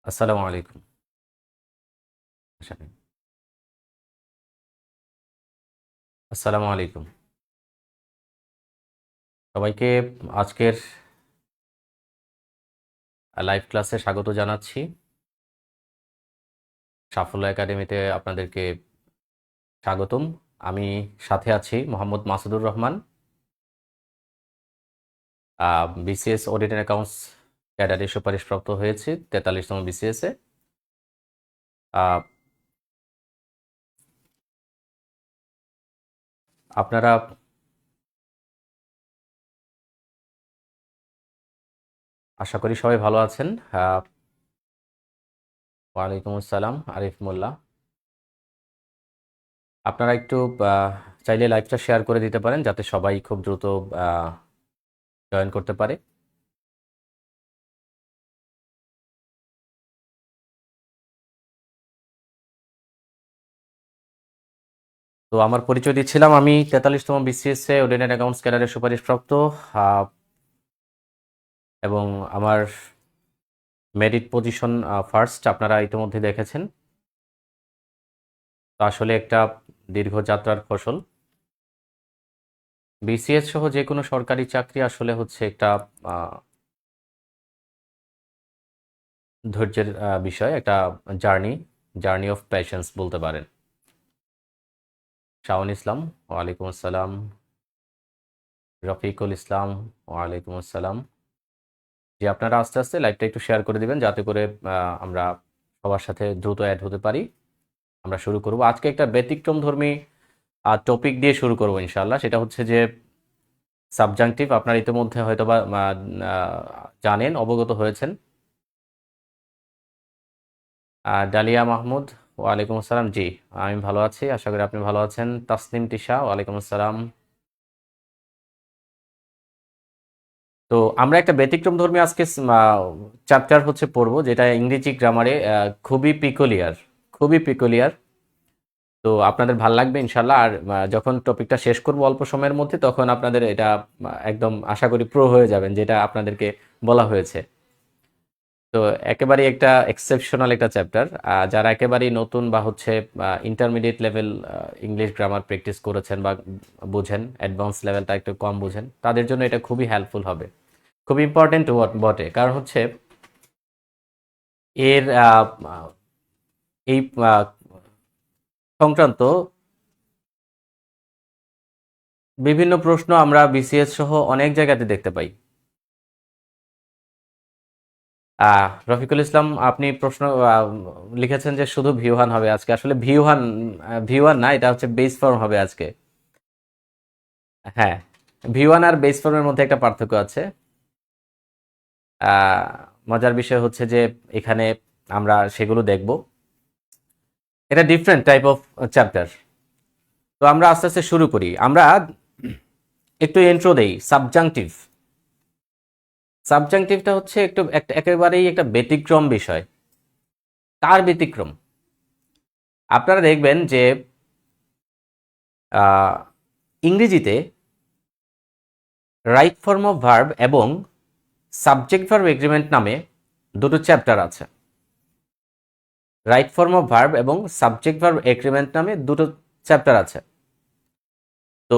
আসসালামু আলাইকুম। আসসালামু আলাইকুম সবাইকে। আজকের লাইভ ক্লাসে স্বাগত জানাচ্ছি। সাফল্য একাডেমিতে আপনাদেরকে স্বাগতম। আমি সাথে আছি Mohammad Masudur Rahman, BCS audit and accounts ক্যাডারে সুপারিশপ্রাপ্ত হয়েছি 43তম বিসিএসে। আপনারা আশা করি সবাই ভালো আছেন। ওয়ালাইকুম আসসালাম, আরিফ মোল্লা। আপনারা একটু চাইলে লাইভটা শেয়ার করে দিতে পারেন যাতে সবাই খুব দ্রুত জয়েন করতে পারে। তো আমার পরিচয় দিচ্ছিলাম, আমি 43তম বিসিএসে অডিট অ্যান্ড অ্যাকাউন্টস ক্যাডারে সুপারিশপ্রাপ্ত, এবং আমার মেরিট পজিশন ফার্স্ট আপনারা ইতিমধ্যে দেখেছেন। তো আসলে একটা দীর্ঘ যাত্রার ফসল। বিসিএস সহ যে কোনো সরকারি চাকরি আসলে হচ্ছে একটা ধৈর্যের বিষয়, একটা জার্নি অফ প্যাশন্স বলতে পারেন। শাওন ইসলাম, ওয়ালাইকুম আসসালাম। রফিকুল ইসলাম, ওয়ালাইকুম আসসালাম। যে আপনারা আস্তে আস্তে লাইভটা একটু শেয়ার করে দিবেন যাতে করে আমরা সবার সাথে দ্রুত অ্যাড হতে পারি। আমরা শুরু করব আজকে একটা ব্যতিক্রমধর্মী টপিক দিয়ে শুরু করব ইনশাআল্লাহ। সেটা হচ্ছে যে সাবজাংটিভ। আপনারা ইতিমধ্যে হয়তো বা জানেন, অবগত হয়েছেন। ডালিয়া মাহমুদ, ওয়ালাইকুম আসসালাম। জি, আমি ভালো আছি, আশা করি আপনি ভালো আছেন। তাসনিম তিশা, ওয়ালাইকুম আসসালাম। তো আমরা একটা ব্যতিক্রমধর্মী আজকে চ্যাপ্টার হচ্ছে পড়বো, যেটা ইংরেজি গ্রামারে খুবই পিকুলিয়ার। তো আপনাদের ভাল লাগবে ইনশাল্লাহ। আর যখন টপিকটা শেষ করব অল্প সময়ের মধ্যে, তখন আপনাদের এটা একদম আশা করি প্রো হয়ে যাবেন, যেটা আপনাদেরকে বলা হয়েছে। তো একেবারেই একটা এক্সেপশনাল একটা চ্যাপ্টার। যারা একেবারেই নতুন বা হচ্ছে intermediate level English grammar practice করেছেন বা বুঝেন, অ্যাডভান্স লেভেলটা একটু কম বুঝেন, তাদের জন্য এটা খুবই হেল্পফুল হবে। খুব ইম্পর্টেন্ট বটে, কারণ হচ্ছে এর এই সংক্রান্ত বিভিন্ন প্রশ্ন আমরা বিসিএস সহ অনেক জায়গাতে দেখতে পাই। রফিকুল ইসলাম, আপনি প্রশ্ন লিখেছেন যে শুধু ভিউ 1 হবে আজকে। আসলে ভিউ 1 না, এটা হচ্ছে বেস ফর্ম হবে আজকে। হ্যাঁ, ভিউ 1 আর বেস ফর্মের মধ্যে একটা পার্থক্য আছে। আহ, মজার বিষয় হচ্ছে যে এখানে আমরা সেগুলো দেখব। এটা ডিফারেন্ট টাইপ অফ চ্যাপ্টার। তো আমরা আস্তে আস্তে শুরু করি। আমরা একটু ইন্ট্রো দেই। সাবজাংটিভটা হচ্ছে একেবারেই একটা ব্যতিক্রম বিষয়। তার ব্যতিক্রম আপনারা দেখবেন যে ইংরেজিতে রাইট ফর্ম অফ ভার্ব এবং সাবজেক্ট ভার্ব এগ্রিমেন্ট নামে দুটো চ্যাপ্টার আছে। রাইট ফর্ম অফ ভার্ব এবং সাবজেক্ট ভার্ব এগ্রিমেন্ট নামে দুটো চ্যাপ্টার আছে। তো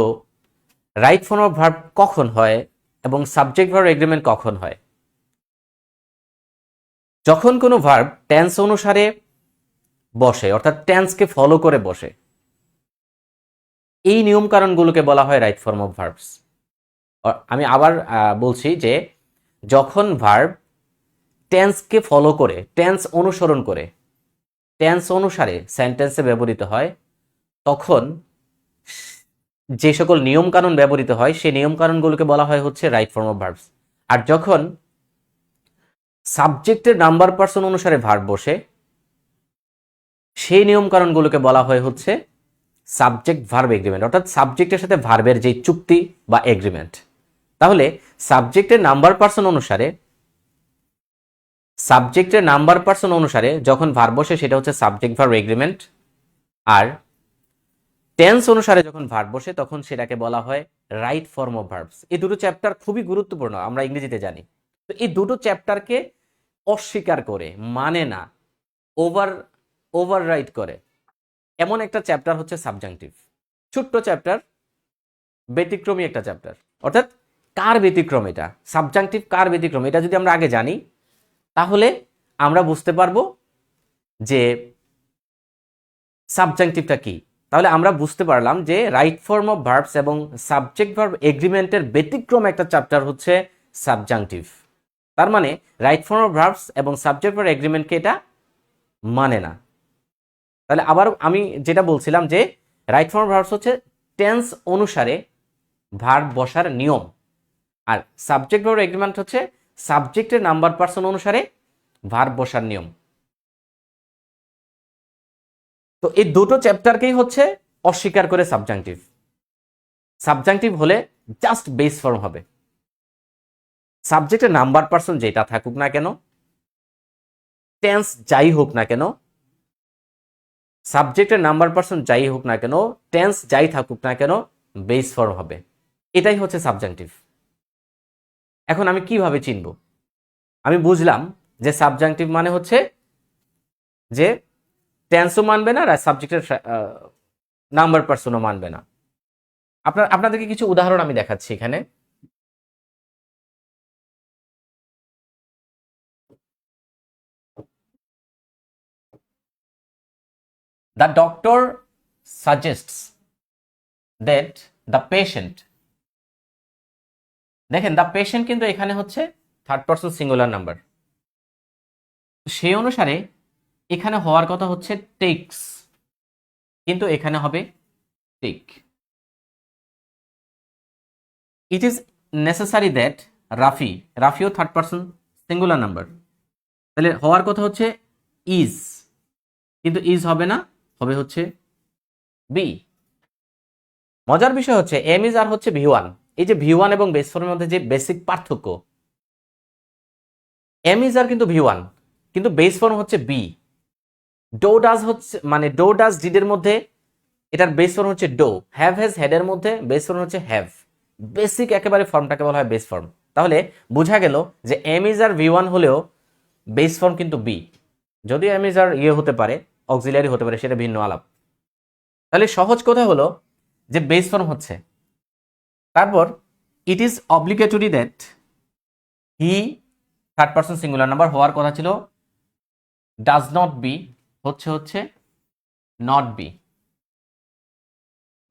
রাইট ফর্ম অফ ভার্ব কখন হয় এবং সাবজেক্ট ভার্ব এগ্রিমেন্ট কখন হয়? যখন কোনো ভার্ব টেন্স অনুসারে বসে, অর্থাৎ টেন্সকে ফলো করে বসে, এই নিয়ম কারণগুলোকে বলা হয় রাইট ফর্ম অফ ভার্বস। আমি আবার বলছি যে যখন ভার্ব টেন্সকে ফলো করে, টেন্স অনুসরণ করে, টেন্স অনুসারে সেন্টেন্সে ব্যবহৃত হয়, তখন যে সকল নিয়ম কানুন ব্যবহৃত হয় সেই নিয়ম কানুনগুলোকে বলা হয় হচ্ছে রাইট ফর্ম অফ ভার্বস। আর যখন সাবজেক্টের নাম্বার পার্সন অনুসারে ভার্ব বসে, সেই নিয়ম কানুনগুলোকে বলা হয় হচ্ছে সাবজেক্ট ভার্ব এগ্রিমেন্ট, অর্থাৎ সাবজেক্টের সাথে ভার্বের যে চুক্তি বা এগ্রিমেন্ট। তাহলে সাবজেক্টের নাম্বার পার্সন অনুসারে যখন ভার্ব বসে, সেটা হচ্ছে সাবজেক্ট ভার্ব এগ্রিমেন্ট। আর টেন্স অনুসারে যখন ভার্ব বসে তখন সেটাকে বলা হয় রাইট ফর্ম অফ ভার্বস। এই দুটো চ্যাপ্টার খুবই গুরুত্বপূর্ণ, আমরা ইংরেজিতে জানি। তো এই দুটো চ্যাপ্টারকে অস্বীকার করে, মানে না, ওভার ওভাররাইট করে এমন একটা চ্যাপ্টার হচ্ছে সাবজাংটিভ। ছোট্ট চ্যাপ্টার, ব্যতিক্রমী একটা চ্যাপ্টার। অর্থাৎ কার ব্যতিক্রম এটা, সাবজাংটিভ কার ব্যতিক্রম, এটা যদি আমরা আগে জানি তাহলে আমরা বুঝতে পারবো যে সাবজাংটিভটা কি। তাহলে আমরা বুঝতে পারলাম যে রাইট ফর্ম অফ ভার্বস এবং সাবজেক্ট ভার্ব এগ্রিমেন্টের ব্যতিক্রম একটা চ্যাপ্টার হচ্ছে সাবজাংটিভ। তার মানে রাইট ফর্ম অফ ভার্বস এবং সাবজেক্ট ভার্ব এগ্রিমেন্টকে এটা মানে না। তাহলে আবার আমি যেটা বলছিলাম যে রাইট ফর্ম অফ ভার্বস হচ্ছে টেন্স অনুসারে ভার্ব বসার নিয়ম, আর সাবজেক্ট ভার্ব এগ্রিমেন্ট হচ্ছে সাবজেক্টের নাম্বার পার্সন অনুসারে ভার্ব বসার নিয়ম। তো এই দুটো চ্যাপ্টারকেই হচ্ছে অস্বীকার করে সাবজাংটিভ। সাবজাংটিভ হলে জাস্ট বেস ফর্ম হবে, সাবজেক্টের নাম্বার পার্সন যেটা থাকুক না কেন, টেন্স যাই হোক না কেন, সাবজেক্টের নাম্বার পার্সন যাই হোক না কেন, টেন্স যাই থাকুক না কেন, বেস ফর্ম হবে। এটাই হচ্ছে সাবজাংটিভ। এখন আমি কিভাবে চিনব? আমি বুঝলাম যে সাবজাংটিভ মানে হচ্ছে যে টেন্সও মানবে না, আর সাবজেক্টের নাম্বার পার্সনও মানবে না। আপনাদেরকে কিছু উদাহরণ আমি দেখাচ্ছি এখানে। The doctor suggests that the patient, দেখেন দ্য পেশেন্ট কিন্তু এখানে হচ্ছে থার্ড পার্সন সিঙ্গুলার নাম্বার, সেই অনুসারে এখানে হওয়ার কথা হচ্ছে টেকস, কিন্তু এখানে হবে take. It is necessary that Rafi, রাফিও থার্ড পার্সন সিঙ্গুলার নাম্বার, তাহলে হওয়ার কথা হচ্ছে ইজ, কিন্তু ইজ হবে না, হবে হচ্ছে বি। মজার বিষয় হচ্ছে এম ইজ আর হচ্ছে ভি ওয়ান। এই যে ভি ওয়ান এবং বেস ফর্মের মধ্যে যে বেসিক পার্থক্য, এম ইজ আর কিন্তু ভি ওয়ান, কিন্তু বেস ফর্ম হচ্ছে বি। ডো ডাজ হচ্ছে মানে ডো ডাজ ডিডের মধ্যে এটার বেস ফর্ম হচ্ছে ডো। হ্যাভ হ্যাজ হেডের মধ্যে বেস ফর্ম হচ্ছে হ্যাভ। বেসিক একেবারে ফর্মটাকে বলা হয় বেস ফর্ম। তাহলে বোঝা গেল যে M is R V one হলেও বেস ফর্ম কিন্তু বি। যদিও এম ইজ আর ইয়ে হতে পারে, অক্সিলারি হতে পারে, সেটা ভিন্ন আলাপ। তাহলে সহজ কথা হলো যে বেস ফর্ম হচ্ছে। তারপর it is obligatory that he, third person singular number, হওয়ার কথা ছিল ডাজ নট বি, হচ্ছে not be.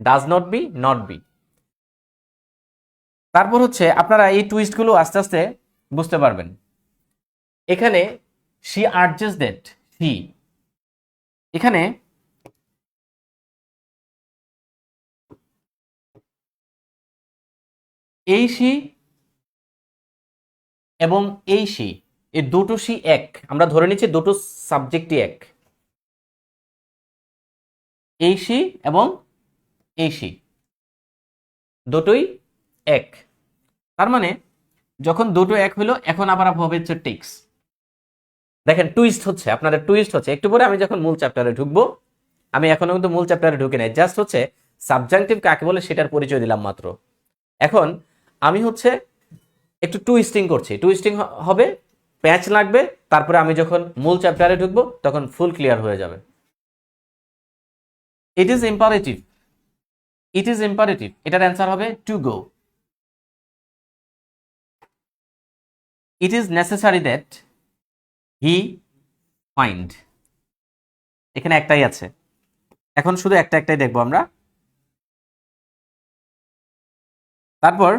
Does not be, not be. তারপর হচ্ছে আপনারা এই টুইস্টগুলো আস্তে আস্তে বুঝতে পারবেন। এখানে শি আর্জেস দ্যাট হি, এখানে এই শি এবং এই শি, এই দুটো শি এক, আমরা ধরে নিচ্ছি দুটো সাবজেক্টই এক, এই শি এবং এই শি দুটোই এক। তার মানে যখন দুটো এক হইলো, এখন আবার হবে হচ্ছে টেক্স। দেখেন টুইস্ট হচ্ছে, আপনাদের টুইস্ট হচ্ছে একটু পরে আমি যখন মূল চ্যাপ্টারে ঢুকবো। আমি এখনো কিন্তু মূল চ্যাপ্টারে ঢুকে নাই, জাস্ট হচ্ছে সাবজাংটিভ কাকে বলে সেটার পরিচয় দিলাম মাত্র। এখন আমি হচ্ছে একটু টুইস্টিং করছি, টুইস্টিং হবে, প্যাচ লাগবে, তারপরে আমি যখন মূল চ্যাপ্টারে ঢুকবো তখন ফুল ক্লিয়ার হয়ে যাবে। It is imperative, it is imperative, এটার অ্যান্সার হবে to go. It is necessary that he find, এখানে একটাই আছে, এখন শুধু একটাই দেখবো আমরা। তারপর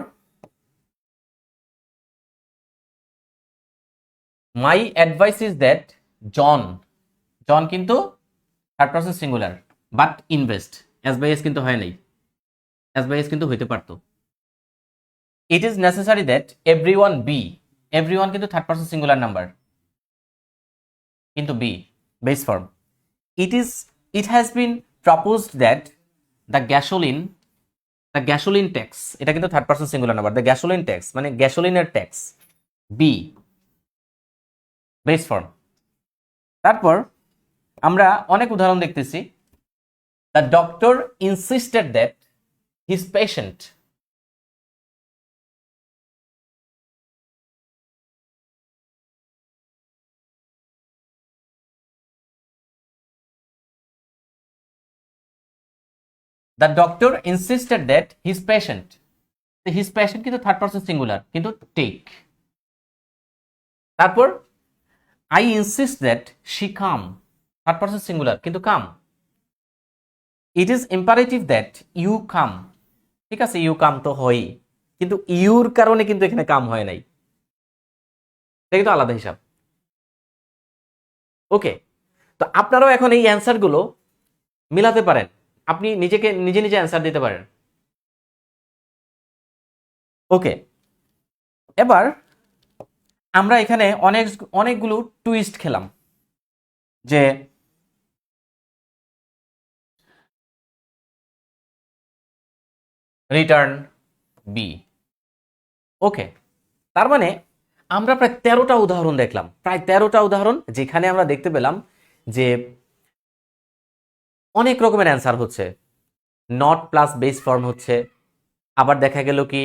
my advice is that John, John কিন্তু third person singular, but invest, S by S কিন্তু হয় নাই, এস বাই এস কিন্তু হইতে পারতো। It is necessary that everyone be, everyone কিন্তু থার্ড পার্সন সিঙ্গুলার নাম্বার, কিন্তু be base form. It has been proposed that the gasoline tax, এটা কিন্তু third person singular number, the gasoline tax মানে গ্যাসোলিনের ট্যাক্স, বি বেস ফর্ম। তারপর আমরা অনেক উদাহরণ দেখতেছি। The doctor insisted that his patient, the doctor insisted that his patient, his patient কিন্তু থার্ড পারসন সিঙ্গুলার কিন্তু টেক। তারপর I insist that she come, third person singular কিন্তু come. It is imperative that you come, ঠিক আছে you come তো হয়ই, কিন্তু your কারণে কিন্তু এখানে কাম হয় নাই, এটা কিন্তু আলাদা হিসাব। ওকে, তো আপনারাও এখন এই অ্যান্সারগুলো মিলাতে পারেন, আপনি নিজে নিজে অ্যান্সার দিতে পারেন। ওকে, এবার আমরা এখানে অনেকগুলো টুইস্ট খেলাম, যে রিটার্ন বি। ওকে, তার মানে আমরা প্রায় 13টা উদাহরণ দেখলাম, প্রায় 13টা উদাহরণ, যেখানে আমরা দেখতে পেলাম যে অনেক রকমের অ্যান্সার হচ্ছে, নট প্লাস বেস ফর্ম হচ্ছে, আবার দেখা গেল কি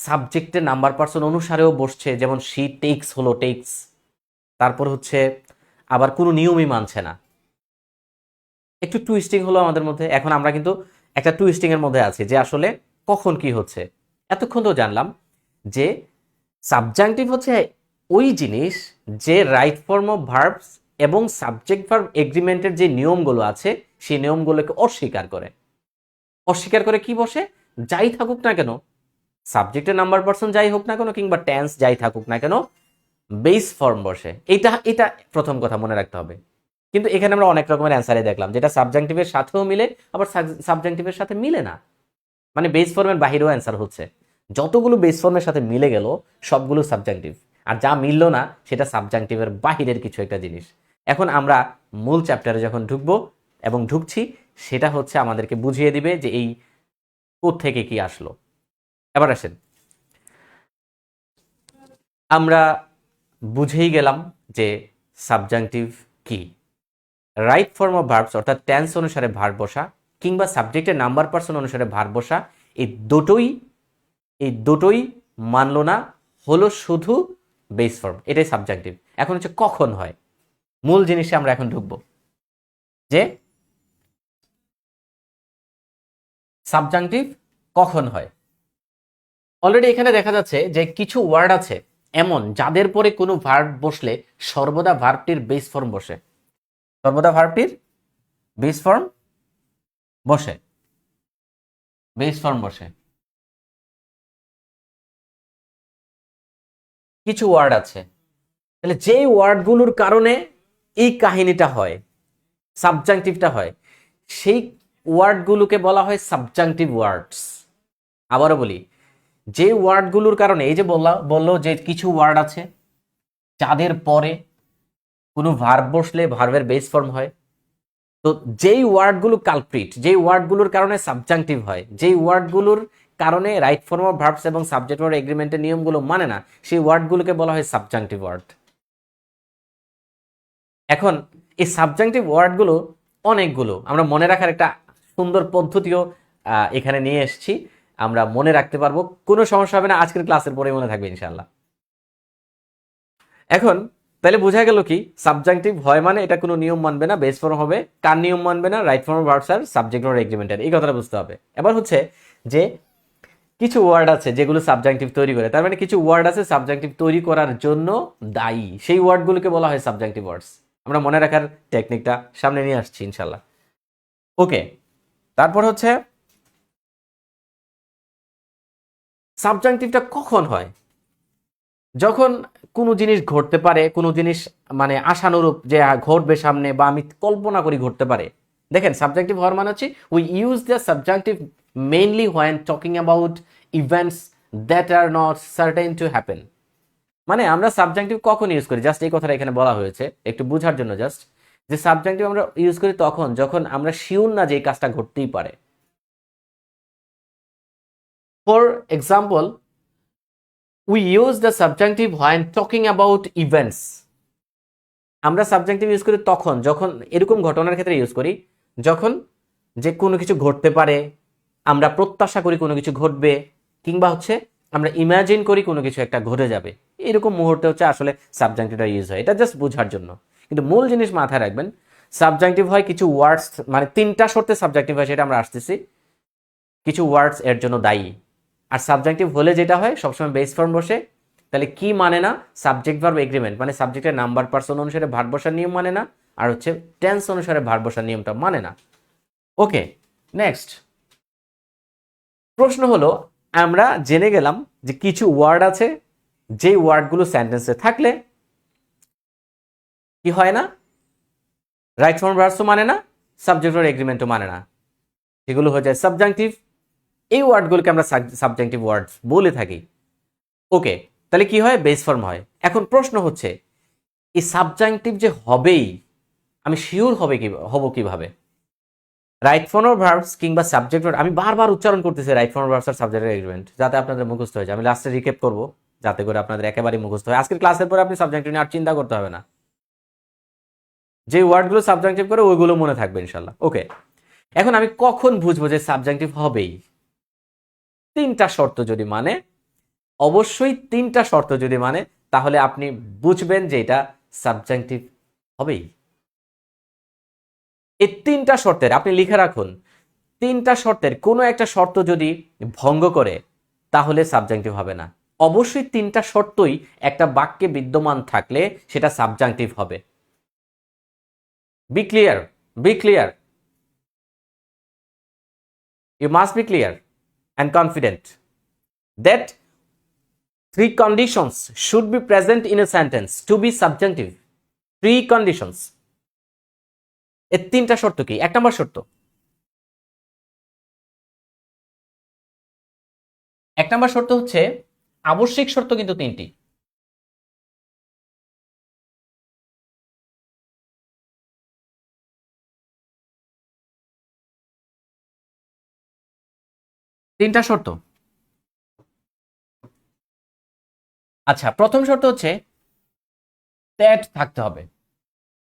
সাবজেক্টের নাম্বার পার্সন অনুসারেও বসছে, যেমন শি টেক্স হলো টেক্স, তারপর হচ্ছে আবার কোনো নিয়মই মানছে না। একটু টুইস্টিং হলো আমাদের মধ্যে। এখন আমরা কিন্তু একটা টুইস্টিং এর মধ্যে আছি, যে আসলে কখন কি হচ্ছে। এতক্ষণ তো জানলাম যে সাবজাংটিভ হচ্ছে ওই জিনিস যে রাইট ফর্ম অফ ভার্বস এবং সাবজেক্ট ভার্ব এগ্রিমেন্টের যে নিয়মগুলো আছে সেই নিয়মগুলোকে অস্বীকার করে। অস্বীকার করে কি বসে, যাই থাকুক না কেন, সাবজেক্টের নাম্বার পার্সন যাই হোক না কেন, কিংবা টেন্স যাই থাকুক না কেন, বেস ফর্ম বসে। এটা প্রথম কথা মনে রাখতে হবে। কিন্তু এখানে আমরা অনেক রকমের অ্যান্সারে দেখলাম, যেটা সাবজাংটিভের সাথেও মিলে, আবার সাবজাংটিভের সাথে মিলে না, মানে বেস ফর্মের বাহিরেও অ্যান্সার হচ্ছে। যতগুলো বেস ফর্মের সাথে মিলে গেল সবগুলো সাবজাংটিভ, আর যা মিলল না সেটা সাবজাংটিভের বাহিরের কিছু একটা জিনিস। এখন আমরা মূল চ্যাপ্টারে যখন ঢুকবো এবং ঢুকছি, সেটা হচ্ছে আমাদেরকে বুঝিয়ে দিবে যে এই কোথ থেকে কি আসলো। এবার আসেন, আমরা বুঝেই গেলাম যে সাবজাংটিভ কি। রাইট ফর্ম অফ ভার্বস অর্থাৎ টেন্স অনুসারে ভার্ব বসা, কিংবা সাবজেক্টের নাম্বার পার্সন অনুসারে ভার্ব বসা, এই দুটোই মানলো না, হলো শুধু বেস ফর্ম, এটাই সাবজাংটিভ। এখন হচ্ছে কখন হয়, মূল জিনিসে আমরা এখন ঢুকবো, যে সাবজাংটিভ কখন হয়। অলরেডি এখানে দেখা যাচ্ছে যে কিছু ওয়ার্ড আছে এমন যাদের পরে কোনো ভার্ব বসলে সর্বদা ভার্বটির বেস ফর্ম বসে, সর্বদা ভার্বটির বেস ফর্ম বসে, বেস ফর্ম বসে। কিছু ওয়ার্ড আছে, তাহলে যেই ওয়ার্ডগুলোর কারণে এই কাহিনীটা হয়, সাবজাংটিভটা হয়, সেই ওয়ার্ডগুলোকে বলা হয় সাবজাংটিভ ওয়ার্ডস। আবারও বলি, যে ওয়ার্ডগুলোর কারণে, এই যে বললো যে কিছু ওয়ার্ড আছে যাদের পরে কোনো ভার্ব বসলে ভার্বের বেস ফর্ম হয়, তো যেই ওয়ার্ডগুলো কালপ্রিট, যেই ওয়ার্ডগুলোর কারণে সাবজাংটিভ হয়, যেই ওয়ার্ডগুলোর কারণে রাইট ফর্ম অফ ভার্বস এবং সাবজেক্ট ভার্ব এগ্রিমেন্টের নিয়মগুলো মানে না, সেই ওয়ার্ডগুলোকে বলা হয় সাবজাংটিভ ওয়ার্ড। এখন এই সাবজাংটিভ ওয়ার্ডগুলো অনেকগুলো, আমরা মনে রাখার একটা সুন্দর পদ্ধতিও এখানে নিয়ে এসেছি, আমরা মনে রাখতে পারবো, কোনো সমস্যা হবে না, আজকের ক্লাসের পরে মনে থাকবে ইনশাআল্লাহ। এখন তাহলে বোঝা গেল কি, সাবজাংটিভ হয় মানে এটা কোনো নিয়ম মানবে না, বেস ফর্ম হবে, কার নিয়ম মানবে না, right form verbs are subject verb এগ্রিমেন্টের, এই কথাটা বুঝতে হবে। এবার হচ্ছে যে কিছু ওয়ার্ড আছে যেগুলো সাবজাংটিভ তৈরি করে, তার মানে কিছু ওয়ার্ড আছে সাবজাংটিভ তৈরি করার জন্য দায়ী, সেই ওয়ার্ডগুলোকে বলা হয় সাবজাংটিভ ওয়ার্ডস। আমরা মনে রাখার টেকনিকটা সামনে নিয়ে আসছি ইনশাল্লাহ। ওকে, তারপর হচ্ছে সাবজাংটিভটা কখন হয়, যখন কোনো জিনিস ঘটতে পারে, কোনো জিনিস মানে আশানুরূপ যে ঘটবে সামনে, বা আমি কল্পনা করি ঘটতে পারে। দেখেন, সাবজেক্টিভ হওয়ার মানে হচ্ছে we use the subjective mainly when talking about events that are not certain to happen. মানে আমরা সাবজেক্টিভ কখন ইউজ করি, জাস্ট এই কথাটা এখানে বলা হয়েছে একটু বোঝার জন্য, জাস্ট যে সাবজেক্টিভ আমরা ইউজ করি তখন যখন আমরা শিওর না যে এই কাজটা ঘটতেই পারে। For example, we use the subjunctive when talking about events. আমরা সাবজেক্টিভ ইউজ করি তখন, যখন এরকম ঘটনার ক্ষেত্রে ইউজ করি, যখন যে কোনো কিছু ঘটতে পারে, আমরা প্রত্যাশা করি কোনো কিছু ঘটবে, কিংবা হচ্ছে আমরা ইমাজিন করি কোনো কিছু একটা ঘটে যাবে, এরকম মুহূর্তে হচ্ছে আসলে সাবজাংটিভটা ইউজ হয়। এটা জাস্ট বোঝার জন্য। কিন্তু মূল জিনিস মাথায় রাখবেন, সাবজাংটিভ হয় কিছু ওয়ার্ডস, মানে তিনটা শর্তে সাবজাংটিভ হয়, সেটা আমরা আসতেছি। কিছু ওয়ার্ডস এর জন্য দায়ী। আর সাবজাংটিভ হলে যেটা হয়, সবসময় বেস ফর্ম বসে। তাহলে কি মানে না, সাবজেক্ট ভার্ব এগ্রিমেন্ট, মানে সাবজেক্টের নাম্বার পার্সন অনুসারে ভার্ব বসার নিয়ম মানে না, আর হচ্ছে টেন্স অনুসারে ভার্ব বসার নিয়মটা মানে না। ওকে, নেক্সট প্রশ্ন হলো, আমরা জেনে গেলাম যে কিছু ওয়ার্ড আছে যে ওয়ার্ডগুলো সেন্টেন্সে থাকলে কি হয় না, রাইট ফর্ম ভার্বসও মানে না, সাবজেক্ট ভার্ব এগ্রিমেন্টও মানে না, এগুলো হয়ে যায় সাবজাংটিভ। এই ওয়ার্ডগুলোকে আমরা সাবজাংটিভ ওয়ার্ডস বলে থাকি। ওকে, তাহলে কি হয়, বেস ফর্ম হয়। এখন প্রশ্ন হচ্ছে, এই সাবজাংটিভ যে হবেই, আমি শিওর হব কিভাবে? রাইট ফর্ম ভার্বস কিংবা সাবজেক্ট ভার্ব, আমি বারবার উচ্চারণ করতেছি right form verbs are subject agreement, যাতে আপনাদের মুখস্থ হয়ে যায়। আমি লাস্টে রিক্যাপ করব, যাতে করে আপনাদের একেবারেই মুখস্থ হয়। আজকের ক্লাসের পরে আপনি সাবজেক্টিভ নিয়ে আর চিন্তা করতে হবে না, যে ওয়ার্ডগুলো সাবজাংটিভ করে ওইগুলো মনে থাকবে ইনশাল্লাহ। ওকে, এখন আমি কখন বুঝবো যে সাবজাংটিভ হবেই? তিনটা শর্ত যদি মানে, অবশ্যই তিনটা শর্ত যদি মানে, তাহলে আপনি বুঝবেন যে এটা সাবজাংটিভ হবেই। এই তিনটা শর্তের আপনি লিখে রাখুন, তিনটা শর্তের কোনো একটা শর্ত যদি ভঙ্গ করে, তাহলে সাবজাংটিভ হবে না। অবশ্যই তিনটা শর্তই একটা বাক্যে বিদ্যমান থাকলে সেটা সাবজাংটিভ হবে। Be clear, be clear, you must be clear and confident that three conditions should be present in a sentence to be subjunctive. Three conditions. এর তিনটা শর্ত কি? এক নম্বর শর্ত, হচ্ছে আবশ্যিক শর্ত কিন্তু তিনটি। তিনটা শর্ত। আচ্ছা, প্রথম শর্ত হচ্ছে দ্যাট থাকতে হবে,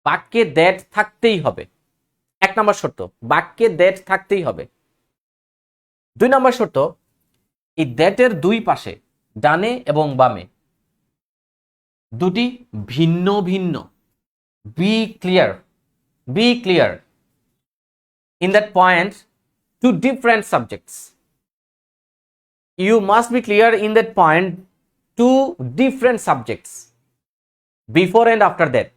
বাক্যে দ্যাট থাকতেই হবে। এক নম্বর শর্ত, বাক্যে দ্যাট থাকতেই হবে। দুই নম্বর শর্ত, এই দ্যাটের দুই পাশে, ডানে এবং বামে, দুটি ভিন্ন ভিন্ন, be clear, be clear in that point two different subjects. You must be clear in that point two different subjects before and after that.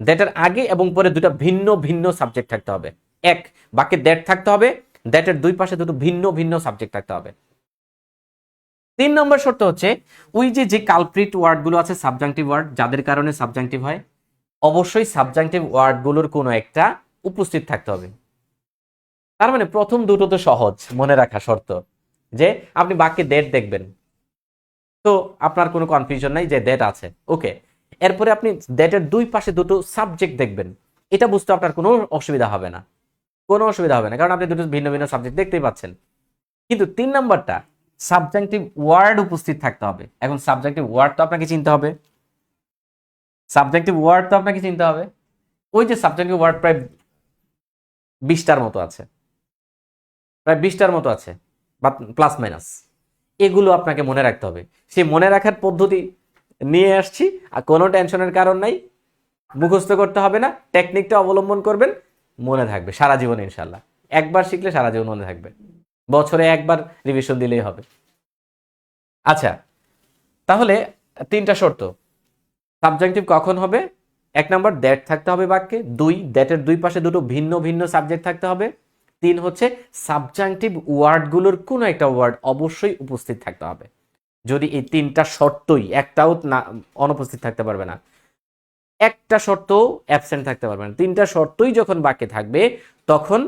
দ্যাটের আগে এবং পরে দুটো ভিন্ন ভিন্ন সাবজেক্ট থাকতে হবে। এক, বাক্যে দ্যাট থাকতে হবে, দ্যাটের দুই পাশে দুটো ভিন্ন ভিন্ন সাবজেক্ট থাকতে হবে। তিন নম্বর শর্ত হচ্ছে, ওই যে কালপ্রিট ওয়ার্ডগুলো আছে সাবজাংটিভ ওয়ার্ড, যাদের কারণে সাবজাংটিভ হয়, অবশ্যই সাবজাংটিভ ওয়ার্ডগুলোর কোনো একটা উপস্থিত থাকতে হবে। তার মানে প্রথম দুটো তো সহজ মনে রাখা শর্ত, যে আপনি বাক্যে দ্যাট দেখবেন, তো আপনার কোনো কনফিউশন নাই যে দ্যাট আছে। ওকে, এরপরে আপনি দ্যাটের দুই পাশে দুটো সাবজেক্ট দেখবেন, এটা বুঝতে আপনার কোনো অসুবিধা হবে না, কোনো অসুবিধা হবে না, কারণ আপনি দুটো ভিন্ন ভিন্ন সাবজেক্ট দেখতেই পাচ্ছেন। কিন্তু তিন নাম্বারটা, সাবজাংটিভ ওয়ার্ড উপস্থিত থাকতে হবে। এখন সাবজাংটিভ ওয়ার্ড তো আপনাকে চিনতে হবে, সাবজেক্টিভ ওয়ার্ড তো আপনাকে চিনতে হবে। ওই যে সাবজেক্টিভ ওয়ার্ড প্রায় 20টার মতো আছে, প্রায় 20টার মতো আছে, বা প্লাস মাইনাস, এগুলো আপনাকে মনে রাখতে হবে। সেই মনে রাখার পদ্ধতি নিয়ে আসছি, আর কোনো টেনশনের কারণ নাই, মুখস্থ করতে হবে না, টেকনিকটা অবলম্বন করবেন, মনে থাকবে সারা জীবন ইনশাল্লাহ। একবার শিখলে সারা জীবন মনে থাকবে, বছরে একবার রিভিশন দিলেই হবে। আচ্ছা, তাহলে তিনটা শর্ত, সাবজেক্টিভ কখন হবে? এক নম্বর, দ্যাট থাকতে হবে বাক্যে। দুই, দ্যাটের দুই পাশে দুটো ভিন্ন ভিন্ন সাবজেক্ট থাকতে হবে। তিন হচ্ছে, সাবজাংটিভ ওয়ার্ডগুলোর কোনো একটা ওয়ার্ড অবশ্যই উপস্থিত থাকতে হবে। যদি এই তিনটা শর্তই একটাও না, অনুপস্থিত থাকতে পারবে না, একটা শর্ত অ্যাবসেন্ট থাকতে পারবে না, তিনটা শর্তই যখন বাক্যে থাকবে, তখন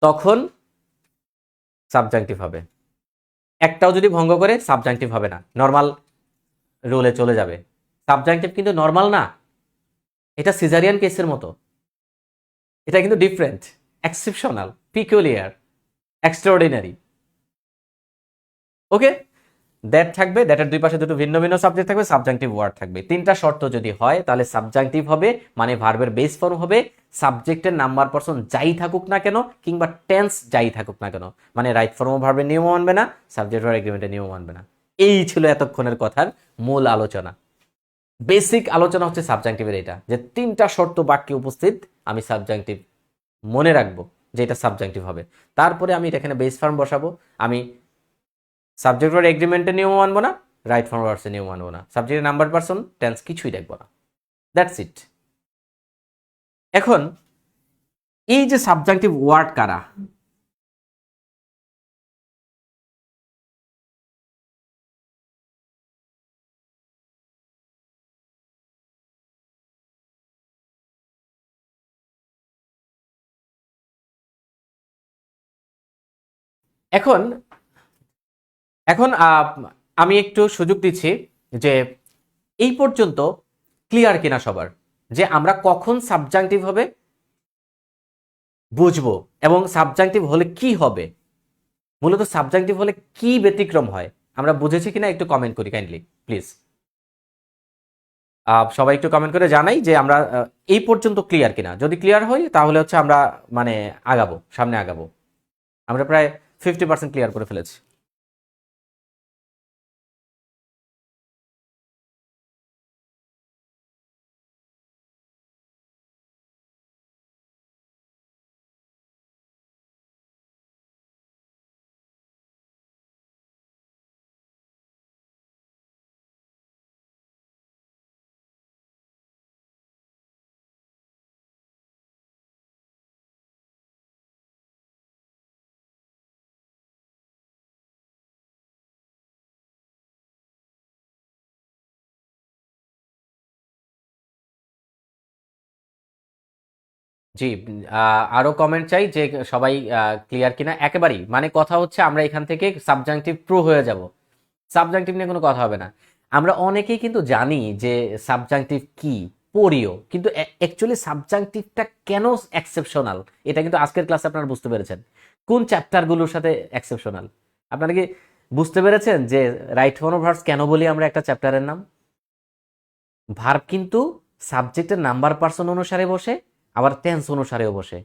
তখন সাবজাংটিভ হবে। একটাও যদি ভঙ্গ করে, সাবজাংটিভ হবে না, নর্মাল রুলে চলে যাবে। সাবজাংটিভ কিন্তু নর্মাল না, এটা সিজারিয়ান কেসের মতো, এটা কিন্তু different, exceptional, peculiar, extraordinary. Okay, that থাকবে, দ্যাটের দুই পাশে দুটো ভিন্ন ভিন্ন সাবজেক্ট থাকবে, সাবজাংটিভ ওয়ার্ড থাকবে। তিনটা শর্ত যদি হয়, তাহলে সাবজাংটিভ হবে, মানে ভার্বের বেস ফর্ম হবে, সাবজেক্টের নাম্বার পার্সন যাই থাকুক না কেন কিংবা টেন্স যাই থাকুক না কেন, মানে রাইট ফর্ম অফ ভার্বের নিয়ম মানবে না, সাবজেক্ট ভার্ব এগ্রিমেন্টের নিয়ম মানবে না। এই ছিল এতক্ষণের কথার মূল আলোচনা। বেসিক আলোচনা হচ্ছে সাবজাংটিভের এটা, যে তিনটা শর্ত বাক্যে উপস্থিত আমি সাবজাংটিভ মনে রাখবো যে এটা সাবজাংটিভ হবে। তারপরে আমি এখানে বেস ফর্ম বসাবো। আমি সাবজেক্ট ভার্ব এগ্রিমেন্টের নিয়ম মানবো না, রাইট ফর্ম ভার্বসের নিয়ম মানবো না, সাবজেক্টের নাম্বার পার্সন টেন্স কিছুই দেখবো না। That's it. এখন এই যে সাবজাংটিভ ওয়ার্ড কারা, এখন এখন আমি একটু সুযোগ দিচ্ছি যে এই পর্যন্ত ক্লিয়ার কিনা সবার, যে আমরা কখন সাবজাংটিভ হবে বুঝবো এবং সাবজাংটিভ হলে কি হবে, মূলত সাবজাংটিভ হলে কি ব্যতিক্রম হয় আমরা বুঝেছি কিনা একটু কমেন্ট করি কাইন্ডলি প্লিজ। সবাই একটু কমেন্ট করে জানাই যে আমরা এই পর্যন্ত ক্লিয়ার কিনা। যদি ক্লিয়ার হই তাহলে হচ্ছে আমরা মানে আগাবো, সামনে আগাবো। আমরা প্রায় 50% ক্লিয়ার করে ফেলেছি। জি, আরো কমেন্ট চাই যে সবাই ক্লিয়ার কিনা একেবারেই। মানে কথা হচ্ছে আমরা এখান থেকে সাবজাংটিভ প্রো হয়ে যাব, সাবজাংটিভ নিয়ে কোনো কথা হবে না। আমরা অনেকেই কিন্তু জানি যে সাবজাংটিভ কি, পড়িও, কিন্তু অ্যাকচুয়ালি সাবজাংটিভটা কেন এক্সেপশনাল এটা কিন্তু আজকের ক্লাসে আপনারা বুঝতে পেরেছেন। কোন চ্যাপ্টারগুলোর সাথে এক্সেপশনাল আপনারা কি বুঝতে পেরেছেন যে রাইট ফর্ম অফ ভার্বস কেন বলি আমরা একটা চ্যাপ্টারের নাম? ভার্ব কিন্তু সাবজেক্টের নাম্বার পার্সন অনুসারে বসে, আবার টেন্স অনুসারেও বসে।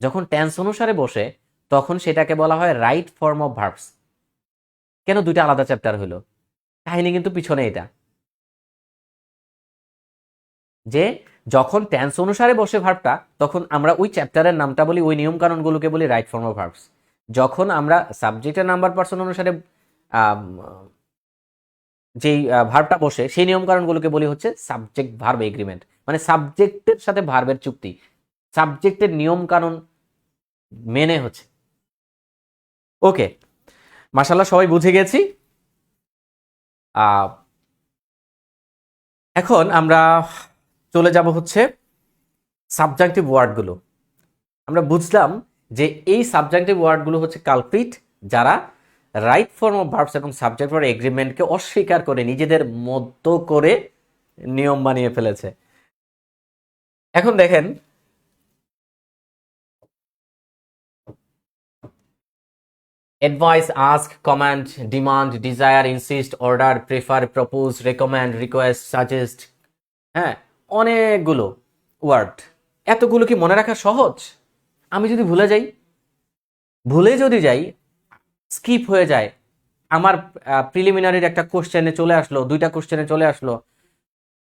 যখন টেন্স অনুসারে বসে তখন সেটাকে বলা হয় রাইট ফর্ম অফ ভার্বস। কেন দুইটা আলাদা চ্যাপ্টার হলো? কাহিনী কিন্তু পিছনে এটা, যে যখন টেন্স অনুসারে বসে ভার্বটা তখন আমরা ওই চ্যাপ্টারের নামটা বলি, ওই নিয়ম কানুনগুলোকে বলি রাইট ফর্ম অফ ভার্বস। যখন আমরা সাবজেক্টের নাম্বার পার্সন অনুসারে যেই ভার্বটা বসে সেই নিয়ম কানুনগুলোকে বলি হচ্ছে সাবজেক্ট ভার্ব এগ্রিমেন্ট, মানে সাবজেক্টের সাথে ভার্বের চুক্তি, সাবজেক্টের নিয়ম কানুন মেনে হচ্ছে। ওকে, মাশাআল্লাহ সবাই বুঝে গেছি। এখন আমরা চলে যাব হচ্ছে সাবজাংটিভ ওয়ার্ডগুলো। আমরা বুঝলাম যে এই সাবজাংটিভ ওয়ার্ডগুলো হচ্ছে কালপ্রিট, যারা রাইট ফর্ম অফ ভার্বস এবং সাবজেক্ট ভার্ব এগ্রিমেন্টকে অস্বীকার করে নিজেদের মতো করে নিয়ম বানিয়ে ফেলেছে। এখন দেখেন, advice, ask, command, demand, desire, insist, order, prefer, propose, recommend, request, suggest, হ্যাঁ অনেকগুলো ওয়ার্ড। এতগুলো কি মনে রাখা সহজ? আমি যদি ভুলে যাই স্কিপ হয়ে যায়, আমার প্রিলিমিনারির একটা কোশ্চেনে চলে আসলো, দুইটা কোশ্চেনে চলে আসলো,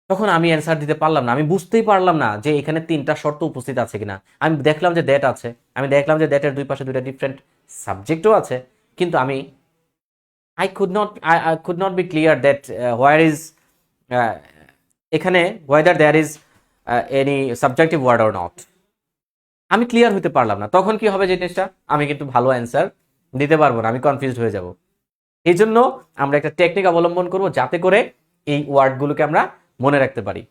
তখন আমি অ্যান্সার দিতে পারলাম না, আমি বুঝতেই পারলাম না যে এখানে তিনটা শর্ত উপস্থিত আছে কিনা। আমি দেখলাম যে দ্যাট আছে, আমি দেখলাম যে দ্যাটের দুই পাশে দুইটা ডিফারেন্ট সাবজেক্টও আছে, কিন্তু আমি I could not be clear that where is এখানে whether there is any subjunctive word or not, আমি ক্লিয়ার হতে পারলাম না। তখন কি হবে জিনিসটা? আমি কিন্তু ভালো অ্যান্সার দিতে পারবো না, আমি কনফিউজড হয়ে যাব। এই জন্য আমরা একটা টেকনিক অবলম্বন করব যাতে করে এই ওয়ার্ডগুলোকে আমরা মনে রাখতে পারি।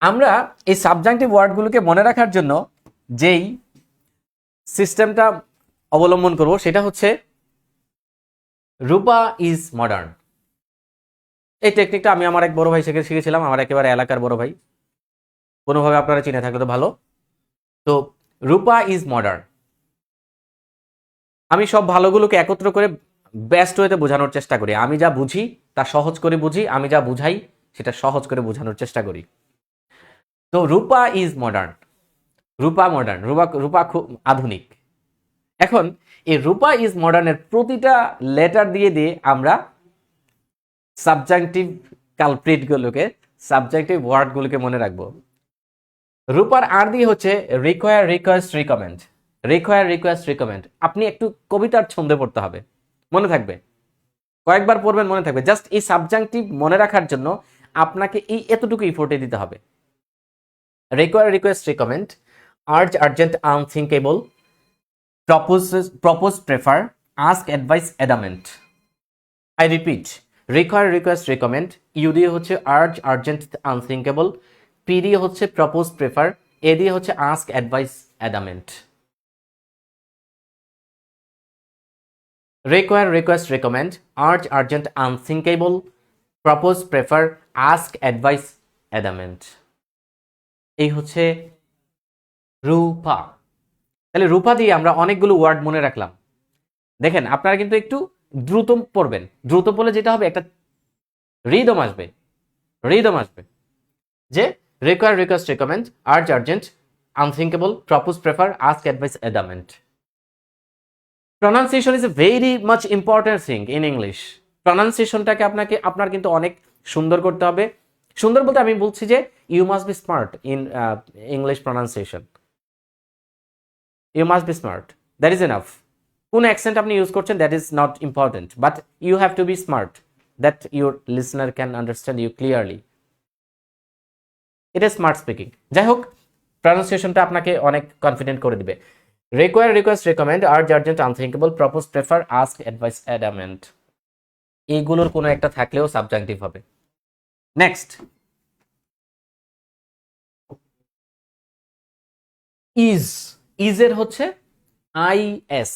আমরা এই সাবজাংটিভ ওয়ার্ডগুলোকে মনে রাখার জন্য যেই সিস্টেমটা অবলম্বন করব সেটা হচ্ছে রূপা ইজ মডার্ন। এই টেকনিকটা আমি আমার এক বড় ভাই থেকে শিখেছিলাম, আমার একেবারে এলাকার বড় ভাই, কোনোভাবে আপনারা চিনে থাকলে তো ভালো। তো রূপা ইজ মডার্ন, আমি সব ভালোগুলোকে একত্র করে বেস্ট ওয়েতে বোঝানোর চেষ্টা করি। আমি যা বুঝি তা সহজ করে বুঝি, আমি যা বুঝাই সেটা সহজ করে বোঝানোর চেষ্টা করি। তো রূপা ইজ মডার্ন, রূপা মডার্ন, রূপা রূপা খুব আধুনিক। এখন এই রূপা ইজ মডার্নের প্রতিটা লেটার দিয়ে দিয়ে আমরা সাবজেক্টিভ কালপ্রিটগুলোকে, সাবজেক্টিভ ওয়ার্ডগুলোকে মনে রাখবো। রূপার আর দিয়ে হচ্ছে require, request, recommend. Require, request, recommend আপনি একটু কবিতার ছন্দে পড়তে হবে, মনে থাকবে, কয়েকবার পড়বেন মনে থাকবে। জাস্ট এই সাবজেক্টিভ মনে রাখার জন্য আপনাকে এই এতটুকু ইফোর্টে দিতে হবে। Require, request, recommend, urge, urgent, unthinkable, propose, prefer, ask, advice, adamant. I repeat, require, request, recommend, U দিয়ে হচ্ছে urge, urgent, unthinkable, P দিয়ে হচ্ছে propose, prefer, A দিয়ে হচ্ছে ask, advice, adamant. Require, request, recommend, urge, urgent, unthinkable, propose, prefer, ask, advice, adamant. এই হচ্ছে রূপা। তাহলে রূপা দিয়ে আমরা অনেকগুলো ওয়ার্ড মনে রাখলাম। দেখেন আপনারা কিন্তু একটু দ্রুত পড়বেন, দ্রুত পড়লে যেটা হবে একটা রিদম আসবে, রিদম আসবে যে require, request, recommend, urge, urgent, unthinkable, propose, prefer, ask, advice, adamant. Pronunciation is a very much important thing in English. প্রনাউন্সিয়েশনটাকে আপনার কিন্তু অনেক সুন্দর করতে হবে। সুন্দর বলতে আমি বলছি যে you must be smart in English pronunciation. You must be smart, that is enough. কোন অ্যাকসেন্ট আপনি ইউজ করছেন that is not important, but you have to be smart that your listener can understand you clearly. এটা smart speaking. যাই হোক, প্রনাউন্সিয়েশনটা আপনাকে অনেক confident করে দিবে। Require, request, recommend, urge, urgent, unthinkable, propose, prefer, ask, advice, adamant, এইগুলোর কোনো একটা থাকলেও সাবজাংটিভ হবে। Next, is. ইজের হচ্ছে IS,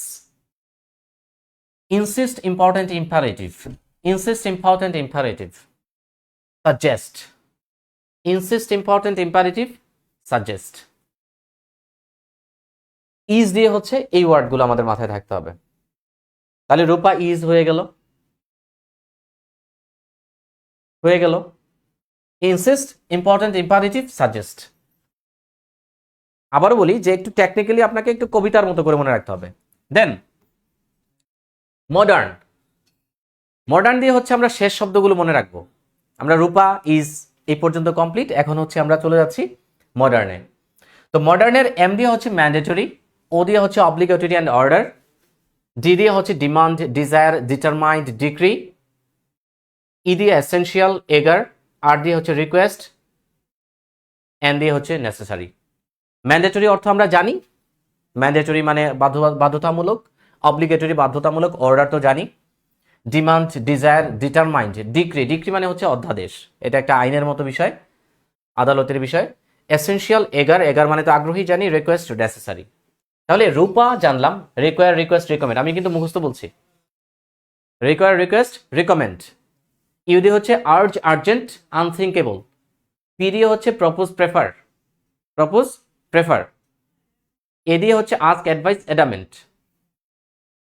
insist, important, imperative, insist, important, imperative, suggest, insist, important, imperative, suggest. Is দিয়ে হচ্ছে এই ওয়ার্ডগুলো আমাদের মাথায় থাকতে হবে। তাহলে রূপা ইজ হয়ে গেল, হয়ে গেল ইনসিস্ট, ইম্পর্টেন্ট, ইম্পারেটিভ, সাজেস্ট। আবারও বলি যে একটু টেকনিক্যালি আপনাকে একটু কবিতার মতো করে মনে রাখতে হবে। দেন মডার্ন। মডার্ন দিয়ে হচ্ছে আমরা শেষ শব্দগুলো মনে রাখবো। আমরা রূপা ইজ এই পর্যন্ত কমপ্লিট, এখন হচ্ছে আমরা চলে যাচ্ছি মডার্নে। তো মডার্নের এম দিয়ে হচ্ছে ম্যান্ডেটরি, ও দিয়ে হচ্ছে অব্লিগেটরি অ্যান্ড অর্ডার, ডি দিয়ে হচ্ছে ডিমান্ড, ডিজায়ার, ডিটারমাইন্ড, ডিক্রি, ই দিয়ে এসেনশিয়াল, এগার, আর দিয়ে হচ্ছে রিকোয়েস্ট, এন দিয়ে হচ্ছে নেসেসারি। ম্যান্ডেটরি অর্থ আমরা জানি, ম্যান্ডেটরি মানে বাধ্যতামূলক, অব্লিগেটরি বাধ্যতামূলক, অর্ডার তো জানি, demand, desire, determined, decree, decree মানে হচ্ছে অধ্যাদেশ, এটা একটা আইনের মতো বিষয়, আদালতের বিষয়। এসেনশিয়াল, এগার, এগার মানে তো আগ্রহী জানি, রিকোয়েস্ট, নেসেসারি। তাহলে রূপা জানলাম, রিকোয়ার, রিকোয়েস্ট, রিকমেন্ড, আমি কিন্তু মুখস্থ বলছি। Require, request, recommend. ইউ দিয়ে হচ্ছে আর্জ, আর্জেন্ট, আনথিঙ্কেবল, পি দিয়ে হচ্ছে propose, prefer, propose, prefer, A দিয়ে হচ্ছে আস্ক, অ্যাডভাইস, অ্যাডামেন্ট।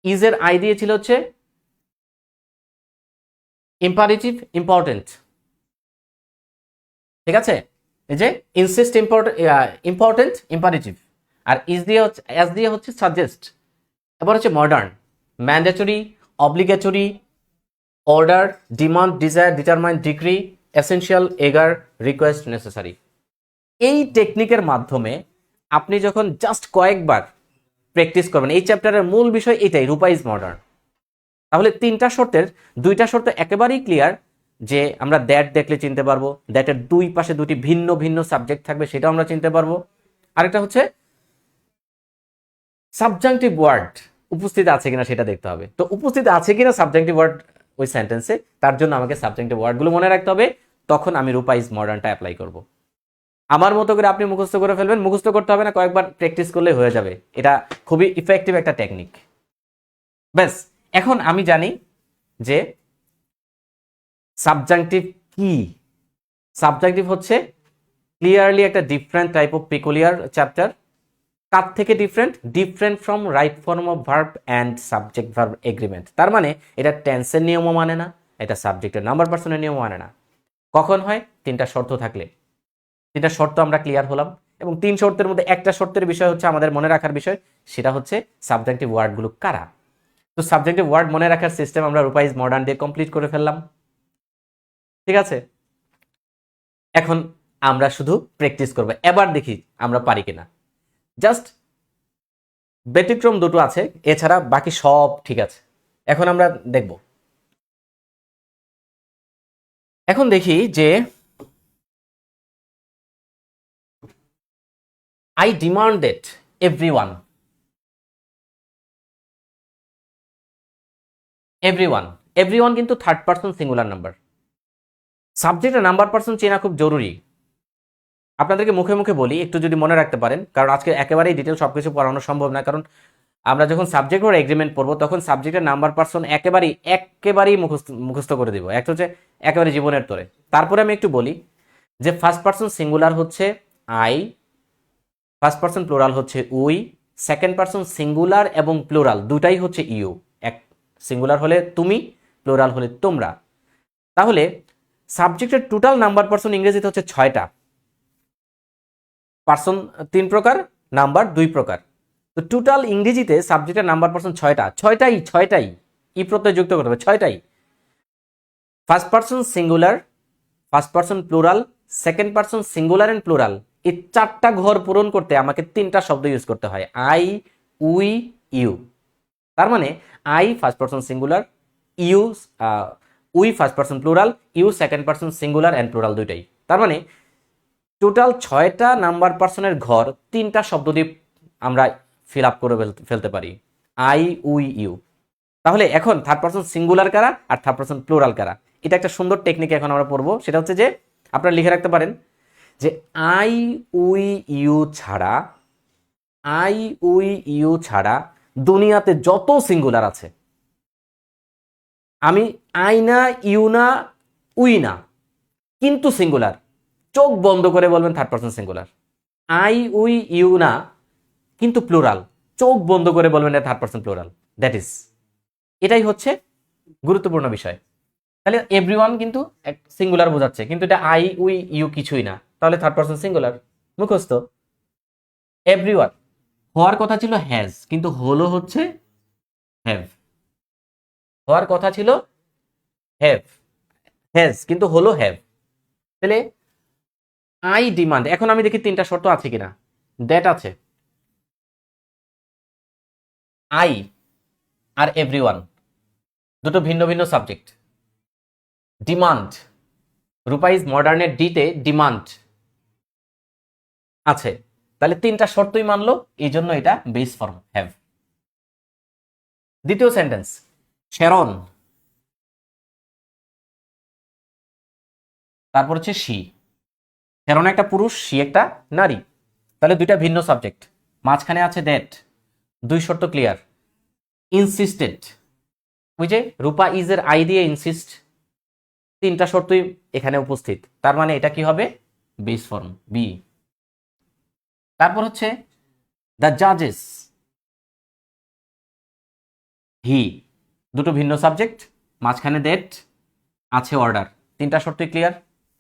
ইজের আই দিয়ে ছিল হচ্ছে ইম্পারেটিভ, ইম্পর্টেন্ট, ঠিক আছে, এই যে ইনসিস্ট, ইম্পর্টেন্ট, ইম্পারেটিভ। আর ইজ দিয়ে হচ্ছে, এস দিয়ে হচ্ছে সাজেস্ট। এবার হচ্ছে modern, mandatory, obligatory, order, demand, desire, determined, decree, essential, eager, request, necessary. এই টেকনিকের মাধ্যমে আপনি যখন জাস্ট কয়েকবার প্র্যাকটিস করবেন, এই চ্যাপ্টারের মূল বিষয় এটাই, রূপা ইজ মডার্ন। তাহলে তিনটা শর্তের দুইটা শর্ত একেবারেই ক্লিয়ার, যে আমরা দ্যাট দেখলে চিনতে পারবো, দ্যাটের দুই পাশে দুটি ভিন্ন ভিন্ন সাবজেক্ট থাকবে সেটাও আমরা চিনতে পারবো। আরেকটা হচ্ছে সাবজাংটিভ ওয়ার্ড উপস্থিত আছে কিনা সেটা দেখতে হবে। তো উপস্থিত আছে কিনা সাবজাংটিভ ওয়ার্ড ওই সেন্টেন্সে, তার জন্য আমাকে সাবজাংটিভ ওয়ার্ডগুলো মনে রাখতে হবে, তখন আমি রূপা ইজ মডার্নটা অ্যাপ্লাই করব। আমার মতো করে আপনি মুখস্থ করে ফেলবেন, মুখস্থ করতে হবে না, কয়েকবার প্র্যাকটিস করলে হয়ে যাবে। এটা খুবই ইফেক্টিভ একটা টেকনিক। ব্যাস, এখন আমি জানি যে সাবজাংটিভ কি। সাবজাংটিভ হচ্ছে ক্লিয়ারলি একটা ডিফারেন্ট টাইপ অফ পেকুলিয়ার চ্যাপ্টার, কার থেকে different? Different from right form of verb and subject verb agreement. তার মানে এটা টেন্সের নিয়মও মানে না, এটা সাবজেক্টের নাম্বার পার্সনের নিয়মও মানে না। কখন হয়? তিনটা শর্ত থাকলে। তিনটা শর্ত আমরা ক্লিয়ার হলাম, এবং তিন শর্তের মধ্যে একটা শর্তের বিষয় হচ্ছে আমাদের মনে রাখার বিষয়, সেটা হচ্ছে সাবজেক্টিভ ওয়ার্ডগুলো কারা। তো সাবজেক্টিভ ওয়ার্ড মনে রাখার সিস্টেম আমরা রূপা ইজ মডার্ন দিয়ে কমপ্লিট করে ফেললাম। ঠিক আছে, এখন আমরা শুধু প্র্যাকটিস করব, এবার দেখি আমরা পারি কিনা। জাস্ট ব্যতিক্রম দুটো আছে, এছাড়া বাকি সব ঠিক আছে। এখন আমরা দেখব, এখন দেখি যে I demanded everyone. Everyone, everyone কিন্তু থার্ড পারসন সিঙ্গুলার নাম্বার। সাবজেক্টের নাম্বার পারসন চেনা খুব জরুরি। আপনাদেরকে মুখে মুখে বলি, একটু যদি মনে রাখতে পারেন, কারণ আজকে একেবারেই ডিটেল সবকিছু পড়ানো সম্ভব না, কারণ আমরা যখন সাবজেক্ট ওর এগ্রিমেন্ট পড়বো তখন সাবজেক্টের নাম্বার পারসন একেবারেই মুখস্থ করে দিব, একটা হচ্ছে একেবারে জীবনের তরে। তারপরে আমি একটু বলি যে ফার্স্ট পারসন সিঙ্গুলার হচ্ছে আই, ফার্স্ট পারসন প্লুরাল হচ্ছে উই, সেকেন্ড পারসন সিঙ্গুলার এবং প্লুরাল দুটাই হচ্ছে ইউ। এক সিঙ্গুলার হলে তুমি, প্লুরাল হলে তোমরা। তাহলে সাবজেক্টের টোটাল নাম্বার পারসন ইংরেজিতে হচ্ছে 6টা। পারসন 3 প্রকার, নাম্বার 2 প্রকার। তো টোটাল ইংরেজিতে সাবজেক্টের নাম্বার পারসন 6টা। ছয়টাই ই প্রত্যয় যুক্ত করতে হবে, 6টাই। First person singular, first person plural, second person singular and plural, এই 4টা ঘর পূরণ করতে আমাকে 3টা শব্দ ইউজ করতে হয়, আই, উই, ইউ। তার মানে I first person singular, you we first person plural, you second person singular and plural দুইটাই। তার মানে টোটাল 6টা নাম্বার পারসনের ঘর 3টা শব্দ দিয়ে আমরা ফিল আপ করে ফেলতে পারি, আই, উই, ইউ। তাহলে এখন থার্ড পারসন সিঙ্গুলার কারা আর থার্ড পারসন প্লুরাল কারা, এটা একটা সুন্দর টেকনিক এখন আমরা পড়বো। সেটা হচ্ছে যে আপনারা লিখে রাখতে পারেন যে আই, উই, ইউ ছাড়া, আই, উই, ইউ ছাড়া দুনিয়াতে যত সিঙ্গুলার আছে, আমি আই না, ইউ না, উই না, কিন্তু সিঙ্গুলার, চোখ বন্ধ করে বলবেন third person singular. I, we, you না, কিন্তু প্লুরাল, চোখ বন্ধ করে বলবেন third person plural. That is, এটাই হচ্ছে গুরুত্বপূর্ণ বিষয়। তাহলে এভরিওয়ান কিন্তু সিঙ্গুলার বোঝাচ্ছে, কিন্তু এটা আই, উই, ইউ কিছুই না, তাহলে থার্ড পারসন সিঙ্গুলার মুখস্থ। এভরিওয়ান হওয়ার কথা ছিল হ্যাজ, কিন্তু হলো হচ্ছে হ্যাভ। হওয়ার কথা ছিল হ্যাভ, হ্যাজ কিন্তু হলো হ্যাভ। তাহলে আই ডিমান্ড, এখন আমি দেখি 3টা শর্ত আছে কিনা। দ্যাট আছে, আই আর এভরিওয়ান দুটো ভিন্ন ভিন্ন সাবজেক্ট। ডিমান্ড, রূপা ইজ মডার্নের ডিতে ডিমান্ড আছে, তাহলে 3টা শর্তই মানলো, এই জন্য এটা বেস ফর্ম হ্যাভ। দ্বিতীয় সেন্টেন্স, শ্যারন, তারপর হচ্ছে শি। শ্যারন একটা পুরুষ, শি একটা নারী, তাহলে দুইটা ভিন্ন সাবজেক্ট। মাঝখানে আছে দ্যাট, 2 শর্ত ক্লিয়ার। ইনসিস্টেড, ওই যে রূপা ইজ এর আই দিয়ে ইনসিস্ট, 3টা শর্তই এখানে উপস্থিত, তার মানে এটা কি হবে? Base form be. তারপর হচ্ছে দ্য জাজেস, হি, দুটো ভিন্ন সাবজেক্ট, মাঝখানে দ্যাট, আছে অর্ডার, 3টা শর্তই clear.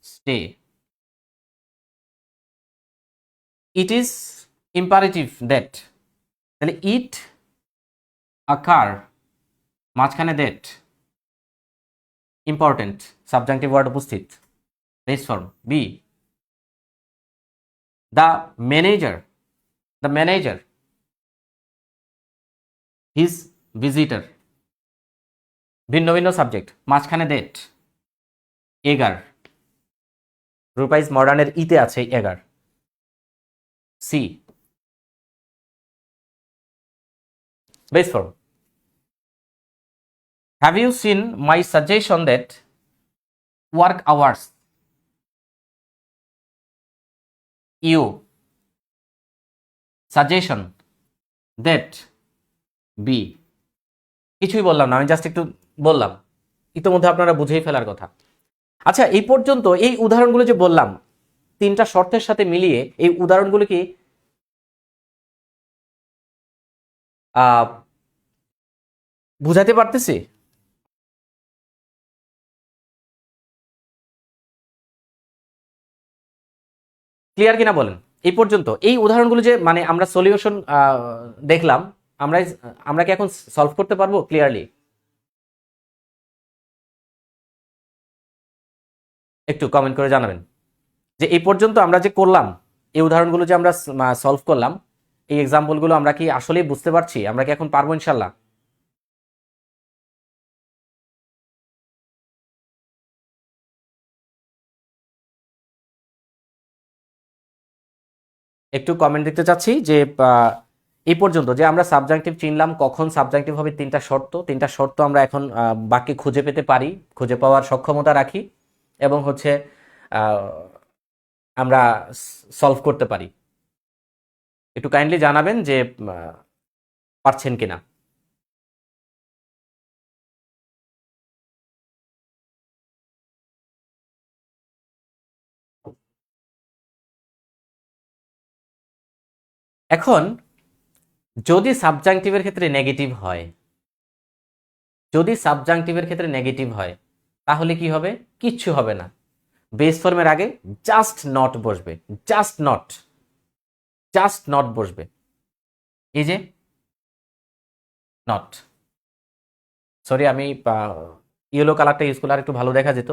Stay, it is imperative that, তাহলে ইট আ কার, মাঝখানে দ্যাট, ইম্পর্টেন্ট, সাবজাংটিভ ওয়ার্ড উপস্থিত, base form be. The manager, the manager, his visitor, ভিন্ন ভিন্ন সাবজেক্ট, মাঝখানে দ্যাট, এগার, রূপা ইজ মডার্নের ইতে আছে eager. See, base form. Have you seen my suggestion that work hours, you, suggestion that be. কিছুই বললাম না, আমি জাস্ট একটু বললাম, ইতোমধ্যে আপনারা বুঝেই ফেলার কথা। আচ্ছা, এই পর্যন্ত এই উদাহরণগুলো যে বললাম 3টা শর্তের সাথে মিলিয়ে, এই উদাহরণগুলো কি আহ, বুঝাতে পারতেছি? ক্লিয়ার কিনা বলেন? এই পর্যন্ত এই উদাহরণগুলো যে মানে আমরা সলিউশন দেখলাম, আমরা আমরা কি এখন সলভ করতে পারবো ক্লিয়ারলি? একটু কমেন্ট করে জানাবেন যে এই পর্যন্ত আমরা যে করলাম, এই উদাহরণগুলো যে আমরা সলভ করলাম, এই এক্সাম্পলগুলো আমরা কি আসলেই বুঝতে পারছি? আমরা কি এখন পারবো ইনশাল্লাহ? একটু কমেন্ট দেখতে চাচ্ছি যে আহ, এই পর্যন্ত যে আমরা সাবজাংটিভ চিনলাম, কখন সাবজাংটিভ হবে, তিনটা শর্ত আমরা এখন বাক্যে খুঁজে পেতে পারি, খুঁজে পাওয়ার সক্ষমতা রাখি, এবং হচ্ছে আহ, আমরা সলভ করতে পারি। একটু কাইন্ডলি জানাবেন যে পারছেন কিনা। এখন যদি সাবজাংটিভের ক্ষেত্রে নেগেটিভ হয়, যদি সাবজাংটিভের ক্ষেত্রে নেগেটিভ হয়, তাহলে কি হবে? কিচ্ছু হবে না। বেস ফর্মের আগে জাস্ট নট বসবে, জাস্ট নট, জাস্ট নট বসবে। এই যে নট, সরি আমি ইয়েলো কালারটা ইউজ করলে আর একটু ভালো দেখা যেত।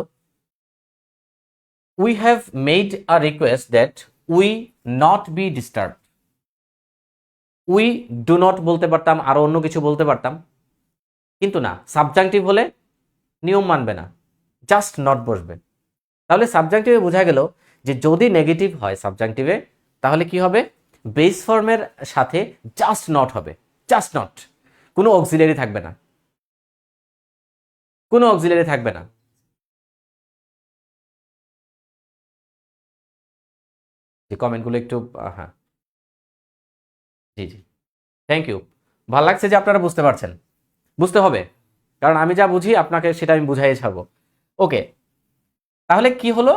We have made a request that we not be disturb. We do not বলতে পারতাম, আরো অন্য কিছু বলতে পারতাম, কিন্তু না, সাবজাংটিভ হলে নিয়ম মানবে না, জাস্ট নট বসবে। তাহলে সাবজাংটিভে বোঝা গেল যে যদি নেগেটিভ হয় সাবজাংটিভে, তাহলে কি হবে? বেস ফর্মের সাথে জাস্ট নট হবে, জাস্ট নট, কোনো অক্সিলারি থাকবে না, কোনো অক্সিলারি থাকবে না। যে কমেন্টগুলো একটু হ্যাঁ, জি জি, থ্যাংক ইউ। ভালো লাগছে যে আপনারা বুঝতে পারছেন। বুঝতে হবে, কারণ আমি যা বুঝি আপনাকে সেটা আমি বুঝাই ছাড়বো। ওকে, তাহলে কি হলো?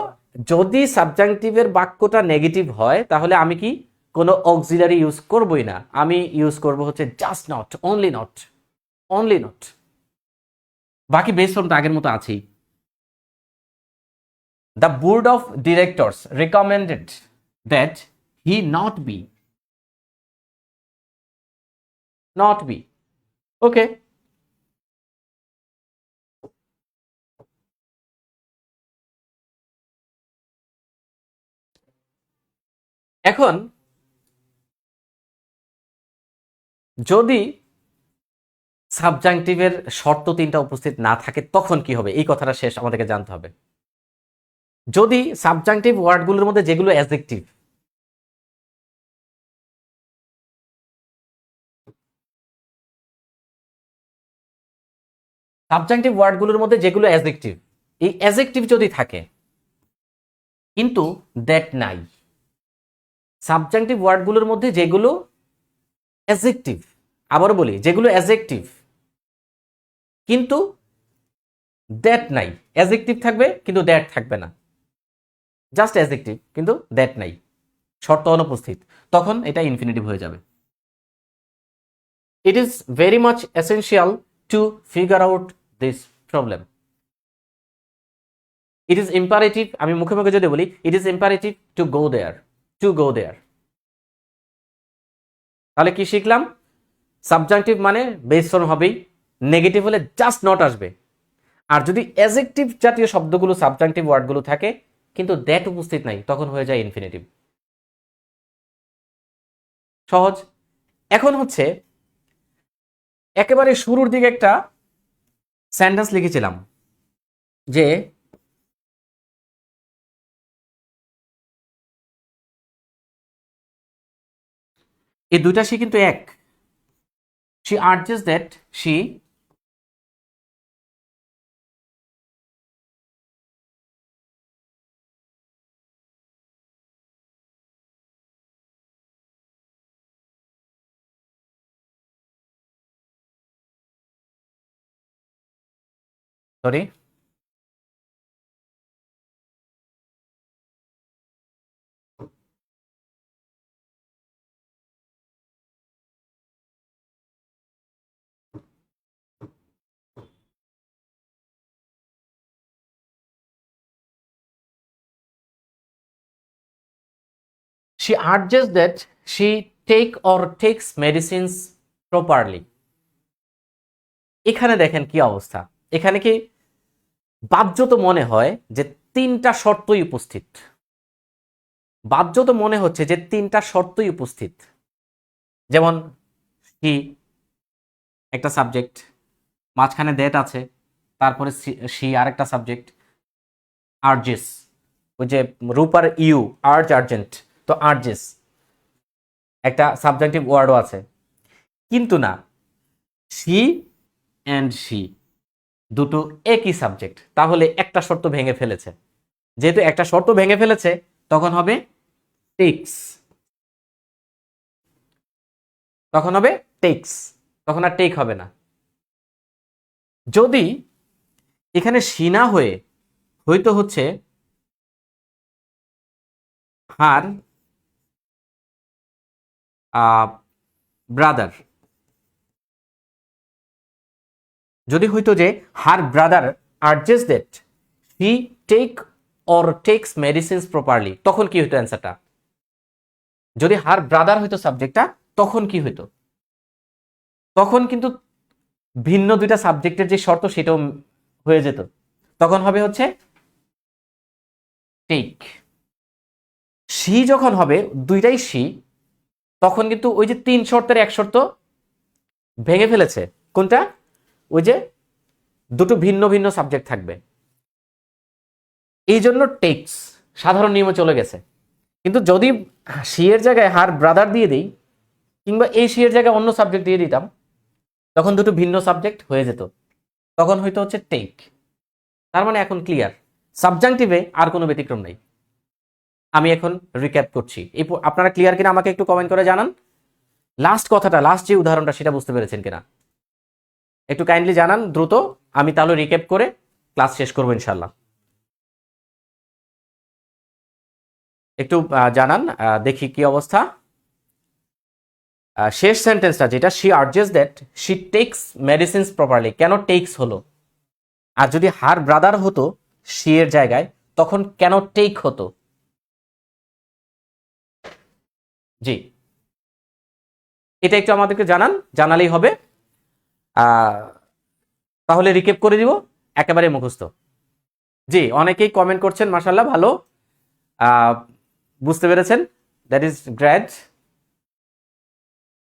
যদি সাবজাংটিভের বাক্যটা নেগেটিভ হয়, তাহলে আমি কি কোনো অক্সিলারি ইউজ করবই না, আমি ইউজ করব হচ্ছে just not, only not, only not. বাকি বেস ফর্ম তো আগের মতো আছেই। The board of directors recommended that he not be, not be. Okay, এখন যদি সাবজাংটিভের শর্ত তিনটা উপস্থিত না থাকে, তখন কি হবে? এই কথাটা শেষ আমাদেরকে জানতে হবে। যদি সাবজাংটিভ ওয়ার্ডগুলোর মধ্যে যেগুলো অ্যাডজেক্টিভ, সাবজাংটিভ ওয়ার্ডগুলোর মধ্যে যেগুলো অ্যাডজেক্টিভ, এই অ্যাডজেক্টিভ যদি থাকে কিন্তু দ্যাট নাই, সাবজাংটিভ ওয়ার্ডগুলোর মধ্যে যেগুলো অ্যাডজেক্টিভ, আবারও বলি, যেগুলো অ্যাডজেক্টিভ কিন্তু দ্যাট নাই, অ্যাডজেক্টিভ থাকবে কিন্তু দ্যাট থাকবে না, জাস্ট অ্যাডজেক্টিভ কিন্তু দ্যাট নাই, শর্ত অনুপস্থিত, তখন এটা ইনফিনিটিভ হয়ে যাবে। It is very much essential to figure out this problem. It is imperative, আমি মুখে মুখে যদি বলি, it is imperative to go there, to go there. তাহলে কি শিখলাম? সাবজাংটিভ মানে বেস ফর্ম হবেই, নেগেটিভ হলে জাস্ট নট আসবে, আর যদি অ্যাডজেক্টিভ জাতীয় শব্দগুলো সাবজাংটিভ ওয়ার্ডগুলো থাকে কিন্তু দ্যাট উপস্থিত নাই, তখন হয়ে যায় ইনফিনিটিভ। সহজ। এখন হচ্ছে একেবারে শুরুর দিকে একটা সেন্টেন্স লিখেছিলাম যে এই দুইটা সি কিন্তু এক। She urges that she, sorry, she urges that she take or takes medicines properly. এখানে দেখেন কি অবস্থা, এখানে কি বাহ্যত মনে হয় যে তিনটা শর্তই উপস্থিত, বাহ্যত মনে হচ্ছে যে তিনটা শর্তই উপস্থিত। যেমন শি একটা সাবজেক্ট, মাঝখানে দ্যাট আছে, তারপরে শি আরেকটা সাবজেক্ট, আর্জেস ওই যে রূপার ইউ আর্জ আর্জেন্ট, তো আর্জেস একটা সাবজেক্টিভ ওয়ার্ডও আছে। কিন্তু না, শি অ্যান্ড শি দুটো একই সাবজেক্ট, তাহলে একটা শর্ত ভেঙে ফেলেছে। যেহেতু একটা শর্ত ভেঙে ফেলেছে তখন হবে টেক্স, তখন হবে টেক্স, তখন আর টেক হবে না। যদি এখানে শি না হয়ে হয়তো হচ্ছে হার ব্রাদার, যদি হইতো যে her brother urges that he take or takes medicines properly, তখন কি হইতো অ্যান্সারটা? যদি হার ব্রাদার হইতো সাবজেক্টটা তখন কি হইতো? তখন কিন্তু ভিন্ন দুইটা সাবজেক্টের যে শর্ত সেটাও হয়ে যেত, তখন হবে হচ্ছে টেক। শি যখন হবে দুইটাই শি, তখন কিন্তু ওই যে তিন শর্তের এক শর্ত ভেঙে ফেলেছে। কোনটা? ওই যে দুটো ভিন্ন ভিন্ন সাবজেক্ট থাকবে, এই জন্য টেক্স সাধারণ নিয়মে চলে গেছে। কিন্তু যদি শি এর জায়গায় হার ব্রাদার দিয়ে দিই, কিংবা এই শি এর জায়গায় অন্য সাবজেক্ট দিয়ে দিতাম, তখন দুটো ভিন্ন সাবজেক্ট হয়ে যেত, তখন হয়তো হচ্ছে টেক। তার মানে এখন ক্লিয়ার, সাবজাংটিভে আর কোনো ব্যতিক্রম নেই। আমি এখন রিক্যাপ করছি, এই আপনারা ক্লিয়ার কিনা আমাকে একটু কমেন্ট করে জানান। লাস্ট কথাটা, লাস্ট যে উদাহরণটা সেটা বুঝতে পেরেছেন কিনা একটু কাইন্ডলি জানান দ্রুত, আমি তাহলে রিক্যাপ করে ক্লাস শেষ করবো ইনশাল্লাহ। একটু জানান, দেখি কি অবস্থা। শেষ সেন্টেন্সটা যেটা, she urges that she text medicines properly, কেন টেক্স হলো? আর যদি হার ব্রাদার হতো শি এর জায়গায়, তখন কেন টেক হতো? জি, এটা একটু আমাদেরকে জানান, জানালেই হবে। তাহলে রিকেপ করে দিব একেবারে মুখস্থ। জি, অনেকেই কমেন্ট করছেন, মাশাআল্লাহ, ভালো, বুঝতে পেরেছেন, দ্যাট ইজ গ্রেট।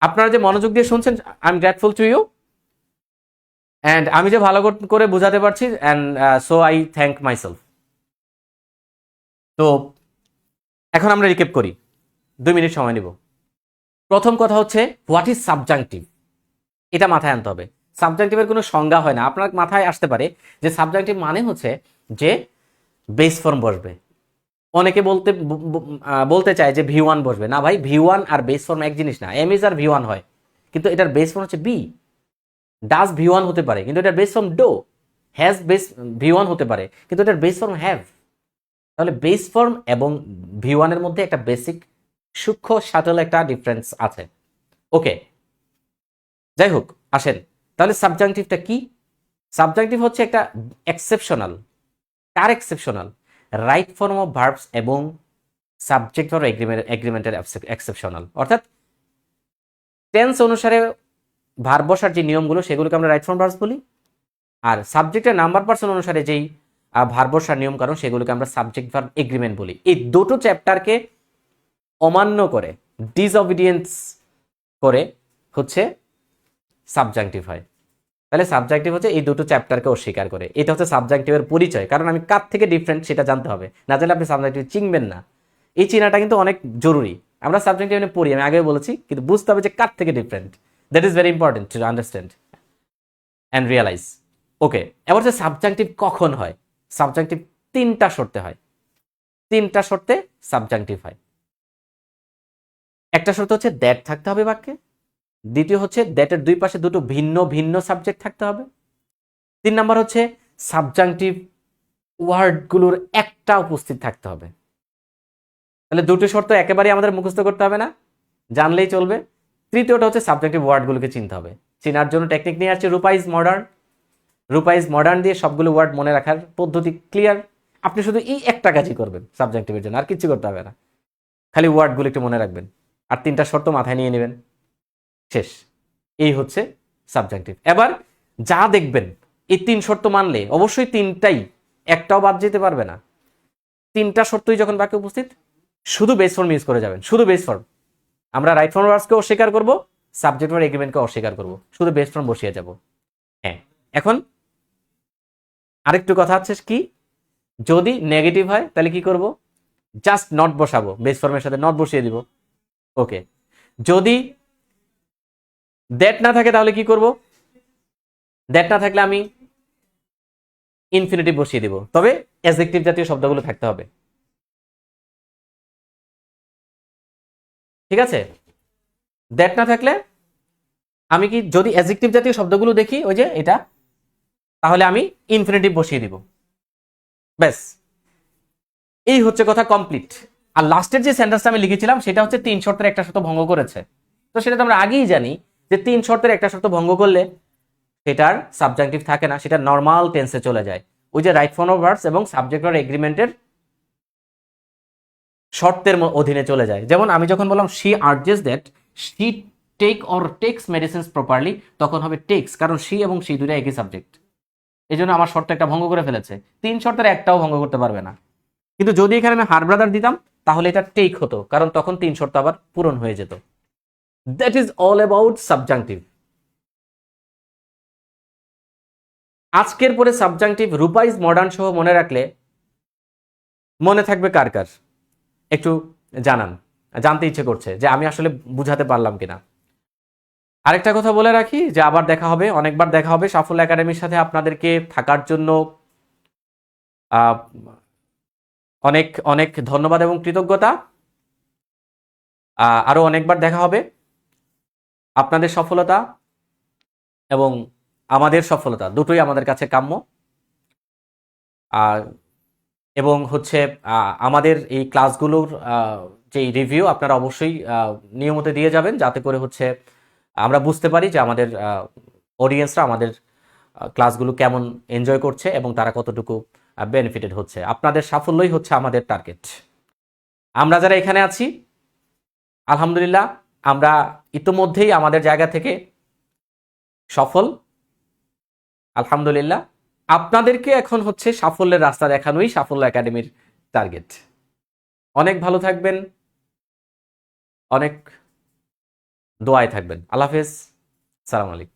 আপনারা যে মনোযোগ দিয়ে শুনছেন, I am grateful to you, and আমি যে ভালো করে বোঝাতে পারছি, and so I thank myself. তো এখন আমরা রিকেপ করি, 2 মিনিট সময় নিব। প্রথম কথা হচ্ছে হোয়াট ইজ সাবজাংটিভ, এটা মাথায় আনতে হবে। সাবজাংটিভের কোনো সংজ্ঞা হয় না। আপনার মাথায় আসতে পারে যে সাবজাংটিভ মানে হচ্ছে যে বেস ফর্ম বসবে। অনেকে বলতে চায় যে V1 বসবে না। ভাই, V1 আর বেস ফর্ম এক জিনিস না। এম ইজ আর V1 হয়, কিন্তু এটার বেস ফর্ম হচ্ছে বি। ডাজ V1 হতে পারে, কিন্তু এটার base form do. Has base V1 হতে পারে, কিন্তু এটার বেস ফর্ম হ্যাভ। তাহলে বেস ফর্ম এবং V1 এর মধ্যে একটা বেসিক সূক্ষ্ম শাটল একটা ডিফারেন্স আছে। ওকে, যাই হোক, আসেন তাহলে সাবজাংটিভটা কি। সাবজাংটিভ হচ্ছে একটা exceptional. Car exceptional? Right form of verbs এবং সাবজেক্ট অর এগ্রিমেন্টের এক্সেপশনাল। অর্থাৎ টেন্স অনুসারে ভার্ব বসার যে নিয়মগুলো সেগুলোকে আমরা রাইট ফর্ম ভার্বস বলি, আর সাবজেক্টের নাম্বার পার্সন অনুসারে যেই ভার্ব বসার নিয়ম কারণ সেগুলোকে আমরা সাবজেক্ট ভার্ব এগ্রিমেন্ট বলি। এই দুটো চ্যাপ্টারকে অমান্য করে, ডিসঅবিডিয়েন্স করে হচ্ছে সাবজাংটিভ হয়। তাহলে সাবজাংটিভ হচ্ছে এই দুটো চ্যাপ্টারকে অস্বীকার করে। এটা হচ্ছে সাবজাংটিভের পরিচয়, কারণ আমি কার থেকে ডিফারেন্ট সেটা জানতে হবে, না জানলে আপনি সাবজাংটিভ চিনবেন না। এই চিনাটা কিন্তু অনেক জরুরি। আমরা সাবজাংটিভ এনে পড়ি, আমি আগে বলেছি, কিন্তু বুঝতে হবে যে কার থেকে different. That is very important to understand and realize. Okay, এবার হচ্ছে সাবজাংটিভ কখন হয়। সাবজাংটিভ 3টা শর্তে হয়, 3টা শর্তে সাবজাংটিভ হয়। একটা শর্ত হচ্ছে দ্যাট থাকতে হবে বাক্যে, দ্বিতীয় হচ্ছে দ্যাটের দুই পাশে দুটো ভিন্ন ভিন্ন সাবজেক্ট থাকতে হবে, 3 নাম্বার হচ্ছে সাবজাংটিভ ওয়ার্ডগুলোর একটা উপস্থিত থাকতে হবে। তাহলে দুটো শর্ত একেবারে আমাদের মুখস্থ করতে হবে না, জানলেই চলবে। তৃতীয়টা হচ্ছে সাবজেক্টিভ ওয়ার্ডগুলোকে চিনতে হবে। চেনার জন্য টেকনিক নিয়ে আসছে Rupa is modern. Rupa is modern দিয়ে সবগুলো ওয়ার্ড মনে রাখার পদ্ধতি ক্লিয়ার। আপনি শুধু এই একটা কাজই করবেন সাবজেক্টিভের জন্য, আর কিছু করতে হবে না। খালি ওয়ার্ডগুলো একটু মনে রাখবেন, আর 3টা শর্ত মাথায় নিয়ে নেবেন, শেষ। এই হচ্ছে সাবজেক্টিভ। এবার যা দেখবেন এই 3 শর্ত মানলে অবশ্যই 3টাই, একটাও বাদ যেতে পারবে না। 3টা শর্তই যখন বাক্যে উপস্থিত, শুধু বেস ফর্ম ইউজ করে যাবেন, শুধু বেস ফর্ম। আমরা রাইট ফর্ম ভার্বসকে অস্বীকার করব, সাবজেক্ট ভার্ব এগ্রিমেন্টকে অস্বীকার করব, শুধু বেস ফর্ম বসিয়ে যাব। হ্যাঁ, এখন আরেকটু কথা হচ্ছে কি, যদি নেগেটিভ হয় তাহলে কি করব, জাস্ট নট বসাবো, বেস ফর্মের সাথে নট বসিয়ে দিব। ওকে, যদি দ্যাট না থাকে তাহলে কি করব, দ্যাট না থাকলে আমি ইনফিনিটিভ বসিয়ে দিব, তবে অ্যাডজেক্টিভ জাতীয় শব্দগুলো থাকতে হবে। ঠিক আছে, দ্যাট না থাকলে আমি কি, যদি অ্যাডজেক্টিভ জাতীয় শব্দগুলো দেখি ওই যে এটা, তাহলে আমি ইনফিনিটিভ বসিয়ে দিব, ব্যাস। এই হচ্ছে কথা কমপ্লিট। আর লাস্টের যে সেন্টেন্সটা আমি লিখেছিলাম সেটা হচ্ছে 3 শর্তের একটা শর্ত ভঙ্গ করেছে। তো সেটা তো আমরা আগেই জানি যে 3 শর্তের একটা শর্ত ভঙ্গ করলে সেটার সাবজেক্টিভ থাকে না, সেটা নর্মাল টেন্সে চলে যায়। ওই যে রাইট ফর্ম অফ ভার্বস এবং সাবজেক্ট অর এগ্রিমেন্টের শর্তের অধীনে চলে যায়। যেমন আমি যখন বললাম she urges that she take or takes medicines properly, তখন হবে টেক্স, কারণ শি এবং শি দুটো একই সাবজেক্ট। এই জন্য আমার শর্ত একটা ভঙ্গ করে ফেলেছে, 3 শর্তের একটাও ভঙ্গ করতে পারবে না। কিন্তু যদি এখানে আমি হার ব্রাদার দিতাম তাহলে এটা টেক হতো, কারণ তখন 3 শর্ত আবার পূরণ হয়ে যেত। That is all about subjunctive. আজকের পরে সাবজাংটিভ রূপাইজ মডার্ন সহ মনে রাখলে মনে থাকবে কার কার, একটু জানান, জানতে ইচ্ছে করছে যে আমি আসলে বুঝাতে পারলাম কিনা। আরেকটা কথা বলে রাখি যে আবার দেখা হবে, অনেকবার দেখা হবে। সাফল্য একাডেমির সাথে আপনাদেরকে থাকার জন্য আহ, অনেক অনেক ধন্যবাদ এবং কৃতজ্ঞতা। আরো অনেকবার দেখা হবে। আপনাদের সফলতা এবং আমাদের সফলতা দুটোই আমাদের কাছে কাম্য। আর এবং হচ্ছে আমাদের এই ক্লাসগুলোর যে রিভিউ আপনারা অবশ্যই নিয়মিত দিয়ে যাবেন, যাতে করে হচ্ছে আমরা বুঝতে পারি যে আমাদের অডিয়েন্সরা আমাদের ক্লাসগুলো কেমন এনজয় করছে এবং তারা কতটুকু বেনিফিটেড হচ্ছে। আপনাদের সাফল্যই হচ্ছে আমাদের টার্গেট। আমরা যারা এখানে আছি আলহামদুলিল্লাহ, আমরা ইতোমধ্যেই আমাদের জায়গা থেকে সফল আলহামদুলিল্লাহ। আপনাদেরকে এখন হচ্ছে সাফল্যের রাস্তা দেখানোই সাফল্য একাডেমির টার্গেট। অনেক ভালো থাকবেন, অনেক দোয়ায় থাকবেন। আল্লাহ হাফেজ, সালাম আলাইকুম।